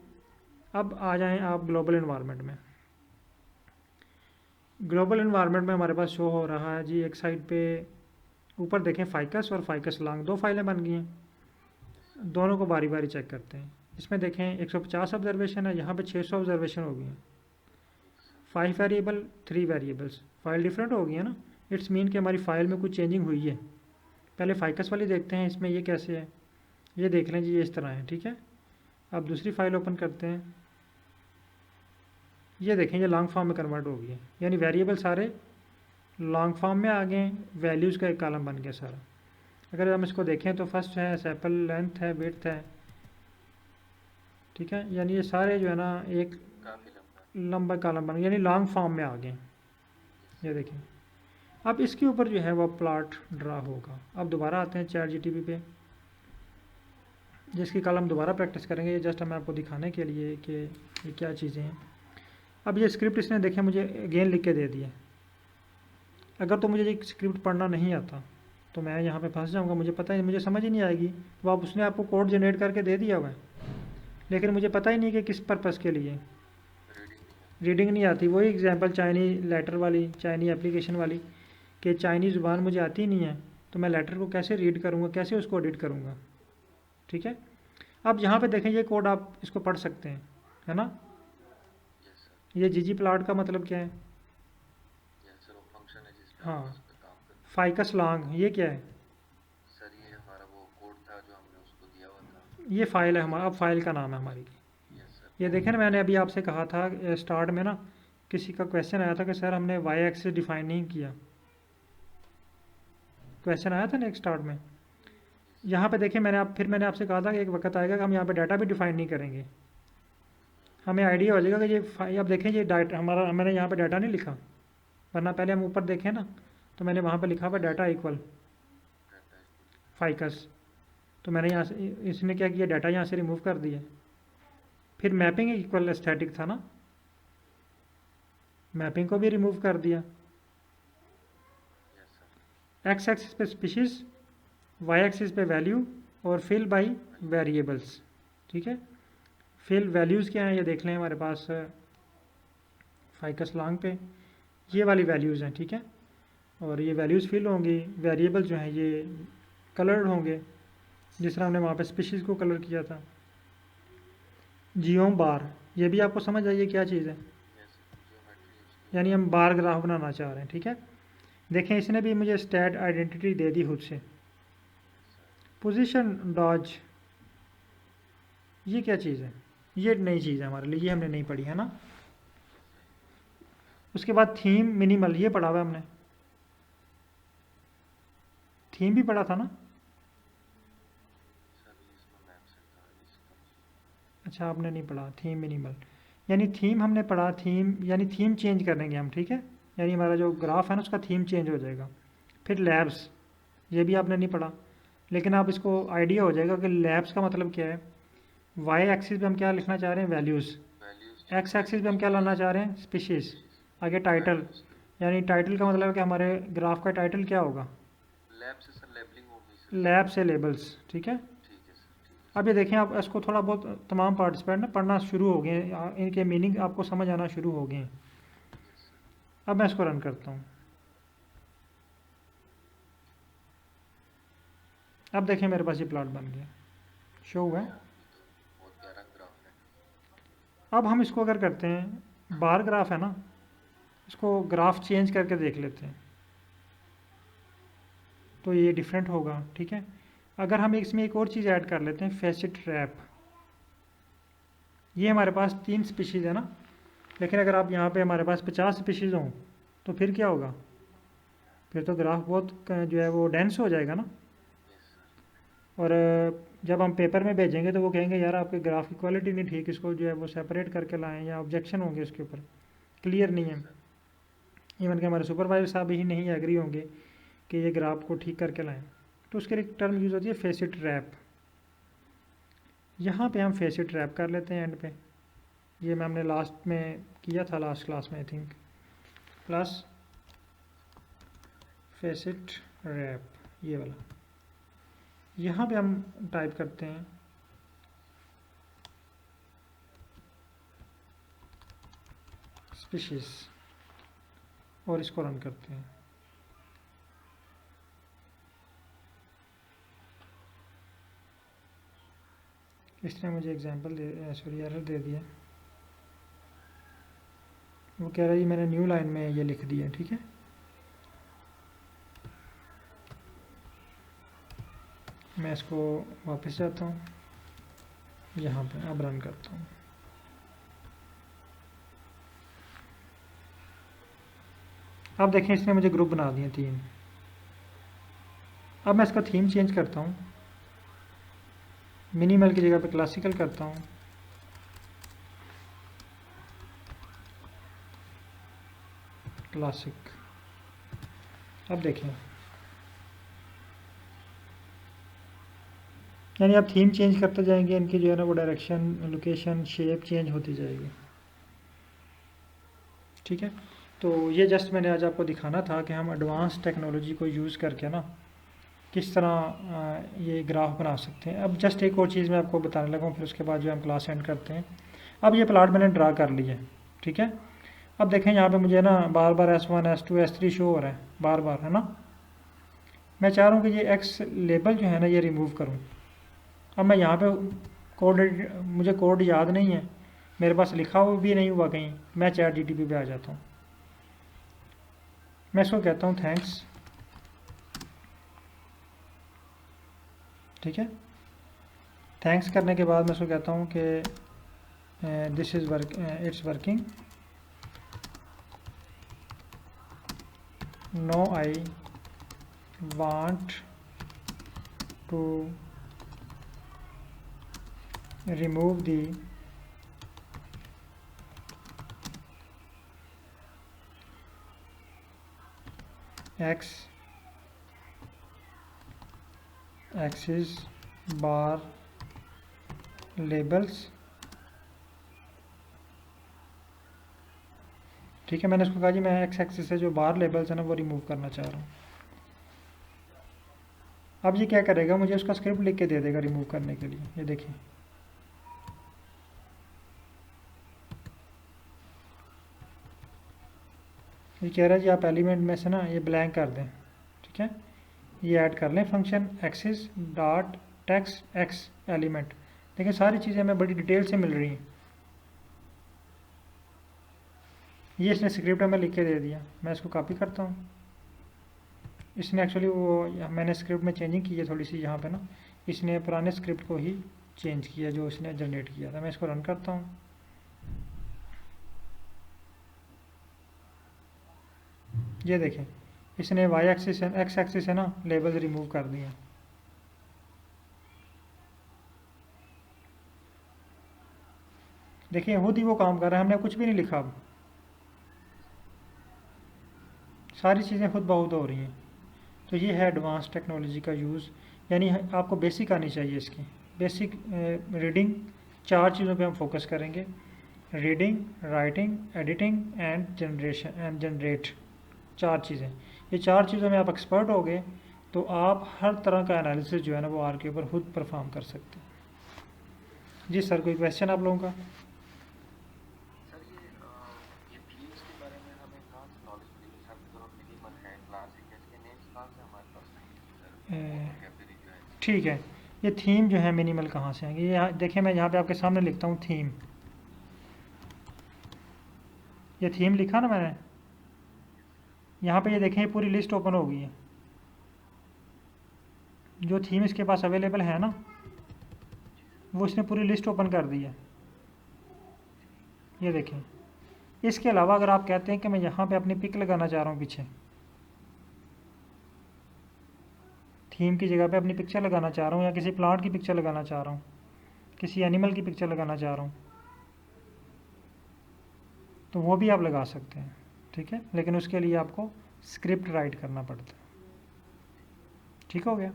Speaker 1: अब आ जाएं आप ग्लोबल इन्वायरमेंट में। ग्लोबल इन्वायरमेंट में हमारे पास शो हो रहा है जी, एक साइड पे ऊपर देखें फाइकस और फाइकस लॉन्ग, दो फाइलें बन गई हैं, दोनों को बारी बारी चेक करते हैं। इसमें देखें 150 ऑब्जर्वेशन है, यहाँ पे 600 ऑब्जर्वेशन हो गई हैं। 5 वेरिएबल 3 वेरिएबल्स, फाइल डिफरेंट हो गई है ना, इट्स मीन कि हमारी फ़ाइल में कुछ चेंजिंग हुई है। पहले फाइकस वाली देखते हैं, इसमें ये कैसे है, ये देख लें जी, ये इस तरह है, ठीक है। अब दूसरी फाइल ओपन करते हैं, ये देखें ये लॉन्ग फॉर्म में कन्वर्ट हो गई है, यानी वेरिएबल सारे लॉन्ग फॉर्म में आ गए, वैल्यूज़ का एक कॉलम बन गया सारा। अगर हम इसको देखें तो फर्स्ट है सैपल, लेंथ है, विड्थ है, ठीक है, यानी ये सारे जो है ना एक लंबा कॉलम बन गया, यानी लॉन्ग फॉर्म में आ गए। ये देखें, अब इसके ऊपर जो है वो प्लॉट ड्रा होगा। अब दोबारा आते हैं ChatGPT पे, जिसकी कल हम दोबारा प्रैक्टिस करेंगे, ये जस्ट हमें आपको दिखाने के लिए कि ये क्या चीज़ें हैं। अब ये स्क्रिप्ट इसने देखें मुझे अगेन लिख के दे दिया। अगर तो मुझे ये स्क्रिप्ट पढ़ना नहीं आता तो मैं यहाँ पे फंस जाऊँगा, मुझे पता है, मुझे समझ ही नहीं आएगी। तो आप उसने आपको कोड जनरेट करके दे दिया हुआ है, लेकिन मुझे पता ही नहीं कि किस पर्पज़ के लिए, रीडिंग नहीं आती। वही एग्जांपल चाइनी लेटर वाली, चाइनी एप्लीकेशन वाली, कि चाइनीज़ ज़ुबान मुझे आती नहीं है तो मैं लेटर को कैसे रीड करूँगा, कैसे उसको एडिट करूँगा, ठीक है। अब यहाँ पे देखें ये कोड, आप इसको पढ़ सकते हैं, है ना। ये जीजी प्लॉट का मतलब क्या है, हाँ, फाइकस लॉन्ग ये क्या है,
Speaker 3: सर ये हमारा वो कोड था जो हमने उसको दिया हुआ था,
Speaker 1: ये फाइल है हमारा, अब फाइल का नाम है हमारी। ये देखें ना, मैंने अभी आपसे कहा था स्टार्ट में ना, किसी का क्वेश्चन आया था कि सर हमने वाई एक्सिस डिफाइन नहीं किया, क्वेश्चन आया था ना एक स्टार्ट में। यहाँ पे देखें मैंने आपसे कहा था कि एक वक्त आएगा कि हम यहाँ पे डाटा भी डिफाइन नहीं करेंगे, हमें आइडिया हो जाएगा कि ये अब देखें ये डाटा हमारा, मैंने यहाँ पे डाटा नहीं लिखा, वरना पहले हम ऊपर देखें ना तो मैंने वहाँ पे लिखा हुआ डाटा इक्वल फाइकस, तो मैंने यहाँ से, इसने क्या किया, डाटा यहाँ से रिमूव कर दिया। फिर मैपिंग इक्वल एस्थेटिक था ना, मैपिंग को भी रिमूव कर दिया। एक्स एक्सिस पे स्पीशीज़, वाई एक्सिस पे वैल्यू और फिल बाई वेरिएबल्स, ठीक है। फिल वैल्यूज़ क्या हैं ये देख लें, हमारे पास फाइकस लॉन्ग पे ये वाली वैल्यूज़ हैं, ठीक है। और ये वैल्यूज़ फिल होंगी, वेरिएबल जो हैं ये कलर्ड होंगे, जिस तरह हमने वहाँ पे स्पीशीज़ को कलर किया था। जियोम बार, ये भी आपको समझ आइए क्या चीज़ है, यानी हम बार ग्राफ बनाना चाह रहे हैं, ठीक है। देखें इसने भी मुझे स्टैट आइडेंटिटी दे दी खुद से। पोजीशन डॉज, ये क्या चीज़ है? ये नई चीज़ है हमारे लिए, ये हमने नहीं पढ़ी है ना। उसके बाद थीम मिनिमल, ये पढ़ा हुआ है हमने, थीम भी पढ़ा था ना। अच्छा आपने नहीं पढ़ा थीम मिनिमल, यानी थीम हमने पढ़ा, थीम यानी थीम चेंज करेंगे हम, ठीक है। यानी हमारा जो ग्राफ है ना उसका थीम चेंज हो जाएगा। फिर लैब्स, ये भी आपने नहीं पढ़ा, लेकिन आप इसको आइडिया हो जाएगा कि लैब्स का मतलब क्या है। वाई एक्सिस पे हम क्या लिखना चाह रहे हैं? वैल्यूज़। एक्स एक्सिस पे हम क्या लाना चाह रहे हैं? स्पीशीज़। आगे टाइटल, यानी टाइटल का मतलब है कि हमारे ग्राफ का टाइटल क्या होगा?
Speaker 3: लैब से सर लेबलिंग होगी सर।
Speaker 1: लैब से लेबल्स, ठीक है।
Speaker 3: ठीक है सर, ठीक है।
Speaker 1: अब ये देखें, आप इसको थोड़ा बहुत तमाम पार्टिसिपेंट ना पढ़ना शुरू हो गए हैं, इनके मीनिंग आपको समझ आना शुरू हो गए हैं। अब मैं इसको रन करता हूँ। अब देखें मेरे पास ये प्लॉट बन गया, शो हुआ है।
Speaker 3: बहुत प्यारा ग्राफ है।
Speaker 1: अब हम इसको अगर करते हैं, बार ग्राफ है ना, इसको ग्राफ चेंज करके देख लेते हैं तो ये डिफरेंट होगा, ठीक है। अगर हम इसमें एक और चीज़ ऐड कर लेते हैं, फेसिट रैप। ये हमारे पास 3 स्पीशीज़ है ना, लेकिन अगर आप यहाँ पे हमारे पास 50 स्पीशीज़ हों तो फिर क्या होगा? फिर तो ग्राफ बहुत जो है वो डेंस हो जाएगा ना। और जब हम पेपर में भेजेंगे तो वो कहेंगे यार आपके ग्राफ की क्वालिटी नहीं ठीक, इसको जो है वो सेपरेट करके लाएं, या ऑब्जेक्शन होंगे उसके ऊपर, क्लियर नहीं है। इवन कि हमारे सुपरवाइजर साहब ही नहीं एग्री होंगे कि ये ग्राफ को ठीक करके लाएं। तो उसके लिए टर्म यूज़ होती है फेसिट रैप। यहाँ पे हम फेसिट रैप कर लेते हैं एंड पे। ये मैं हमने लास्ट में किया था, लास्ट क्लास में I think, plus facet wrap, ये वाला। यहाँ पे हम टाइप करते हैं स्पीशीज़ और इसको रन करते हैं। इसने मुझे एग्जांपल सॉरी एरर दे दिया। वो कह रहा है ये मैंने न्यू लाइन में ये लिख दिया, ठीक है। मैं इसको वापस जाता हूँ यहाँ पे, अब रन करता हूँ। अब देखें इसने मुझे ग्रुप बना दिए 3। अब मैं इसका थीम चेंज करता हूँ, मिनिमल की जगह पे क्लासिकल करता हूँ। क्लासिक। अब देखें, यानी आप थीम चेंज करते जाएंगे, इनकी जो है ना वो डायरेक्शन, लोकेशन, शेप चेंज होती जाएगी, ठीक है। तो ये जस्ट मैंने आज आपको दिखाना था कि हम एडवांस टेक्नोलॉजी को यूज़ करके ना किस तरह ये ग्राफ बना सकते हैं। अब जस्ट एक और चीज़ मैं आपको बताने लगा हूँ, फिर उसके बाद जो हम क्लास एंड करते हैं। अब ये प्लॉट मैंने ड्रा कर लिया है, ठीक है। अब देखें यहाँ पे मुझे ना बार बार S1 S2 S3 शो हो रहा है बार बार, है ना। मैं चाह रहा हूँ कि ये X लेबल जो है ना ये रिमूव करूँ। अब मैं यहाँ पे कोड, मुझे कोड याद नहीं है, मेरे पास लिखा हुआ भी नहीं हुआ कहीं, मैं ChatGPT पे आ जाता हूँ। मैं इसको कहता हूँ थैंक्स, ठीक है। थैंक्स करने के बाद मैं इसको कहता हूँ कि this is work, it's working, no I want to remove the x axis bar labels, ठीक है। मैंने इसको कहा जी मैं एक्स एक्सिस से जो बार लेबल्स है ना वो रिमूव करना चाह रहा हूँ। अब ये क्या करेगा, मुझे उसका स्क्रिप्ट लिख के दे देगा रिमूव करने के लिए। ये देखिए, ये कह रहा है जी आप एलिमेंट में से ना ये ब्लैंक कर दें, ठीक है। ये ऐड कर लें function axis dot text x element. देखिए सारी चीज़ें हमें बड़ी डिटेल से मिल रही हैं। ये इसने स्क्रिप्ट में लिख के दे दिया, मैं इसको कॉपी करता हूँ। इसने एक्चुअली वो मैंने स्क्रिप्ट में चेंजिंग की है थोड़ी सी यहाँ पे ना, इसने पुराने स्क्रिप्ट को ही चेंज किया जो इसने जनरेट किया था। मैं इसको रन करता हूँ। ये देखें, इसने वाई एक्सिस एक्स एक्सिस है ना लेबल्स रिमूव कर दिए। देखिए खुद ही वो काम कर रहा है, हमने कुछ भी नहीं लिखा, अब सारी चीज़ें खुद ब खुद हो रही हैं। तो ये है एडवांस टेक्नोलॉजी का यूज़, यानी आपको बेसिक आनी चाहिए इसकी। बेसिक रीडिंग, 4 चीज़ों पे हम फोकस करेंगे, reading, writing, editing and generation and generate, 4 चीज़ें। ये 4 चीज़ों में आप एक्सपर्ट हो गए तो आप हर तरह का एनालिसिस जो है ना वो आर के ऊपर खुद परफॉर्म कर सकते हैं। जी सर, कोई क्वेश्चन आप लोगों का?
Speaker 3: सर ये थीम्स के बारे में हमें कहाँ से नॉलेज मिलेगी सर? जो मिनिमल है, क्लासिक है, इसके नेम्स कहाँ से हमारे पास आएंगे सर? वोकैबुलरी जो है
Speaker 1: ठीक है, ये थीम जो है मिनिमल कहाँ से आएंगे? ये देखिए मैं यहाँ पे आपके सामने लिखता हूँ थीम। ये थीम लिखा ना मैंने, यहाँ पे ये देखें ये पूरी लिस्ट ओपन हो गई है। जो थीम इसके पास अवेलेबल है ना वो इसने पूरी लिस्ट ओपन कर दी है। ये देखें, इसके अलावा अगर आप कहते हैं कि मैं यहाँ पे अपनी पिक लगाना चाह रहा हूँ पीछे, थीम की जगह पे अपनी पिक्चर लगाना चाह रहा हूँ, या किसी प्लांट की पिक्चर लगाना चाह रहा हूँ, किसी एनिमल की पिक्चर लगाना चाह रहा हूँ, तो वो भी आप लगा सकते हैं। ठीक है, लेकिन उसके लिए आपको स्क्रिप्ट राइट करना पड़ता है। ठीक हो गया?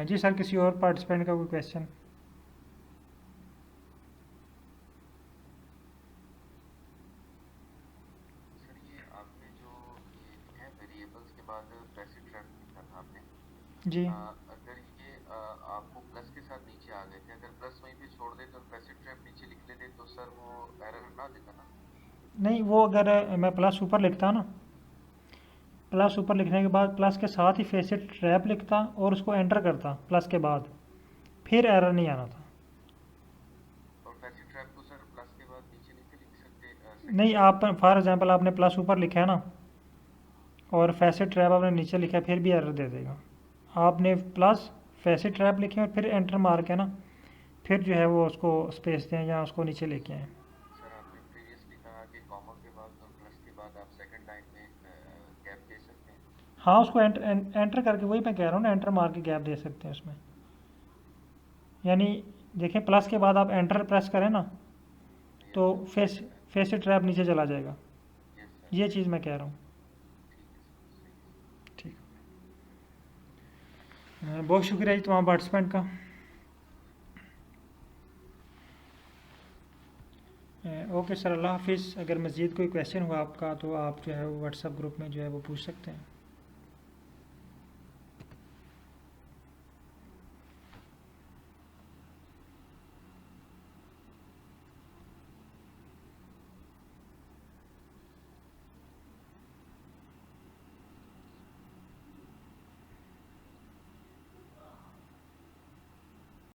Speaker 1: जी सर, किसी और पार्टिसिपेंट का कोई क्वेश्चन?
Speaker 3: सर ये आपने जो ये लिखा है वेरिएबल्स के बाद पैसिव ट्रैप लिखा था आपने,
Speaker 1: जी
Speaker 3: अगर ये आपको प्लस के साथ नीचे आ गए थे, अगर प्लस वहीं पे छोड़ देते और पैसिव ट्रैप नीचे लिख लेते तो सर वो एरर ना देता ना?
Speaker 1: नहीं, वो अगर मैं प्लस ऊपर लिखता ना, प्लस ऊपर लिखने के बाद प्लस के साथ ही फेसेट ट्रैप लिखता और उसको एंटर करता प्लस के बाद, फिर एरर नहीं आना था।
Speaker 3: और पैसिव ट्रैप को सर प्लस के बाद नीचे नहीं लिख सकते?
Speaker 1: नहीं, आप फॉर एग्जांपल आपने प्लस ऊपर लिखा है ना और फेसेट ट्रैप आपने नीचे लिखा है, फिर भी एरर दे देगा। आपने प्लस फेसेट ट्रैप लिखे और फिर एंटर मार के ना फिर जो है वो उसको स्पेस दें या उसको नीचे लेके आएँ।
Speaker 3: सर आपने प्रीवियसली कहा कि कॉमा के बाद और प्लस के बाद आप सेकंड लाइन में गैप दे सकते हैं।
Speaker 1: हाँ, उसको एंटर करके, वही मैं कह रहा हूँ ना, एंटर मार के गैप दे सकते हैं उसमें। यानी देखें, प्लस के बाद आप एंटर प्रेस करें ना तो फेसेट ट्रैप नीचे चला जाएगा।
Speaker 3: यस सर,
Speaker 1: ये चीज़ मैं कह रहा हूँ।
Speaker 3: ठीक है सर, सही है।
Speaker 1: ठीक, बहुत शुक्रिया जी तमाम पार्टिसिपेंट का। ओके सर, अल्लाह हाफिज़। अगर मज़ीद कोई क्वेश्चन हुआ आपका तो आप जो है वो व्हाट्सएप ग्रुप में जो है वो पूछ सकते हैं।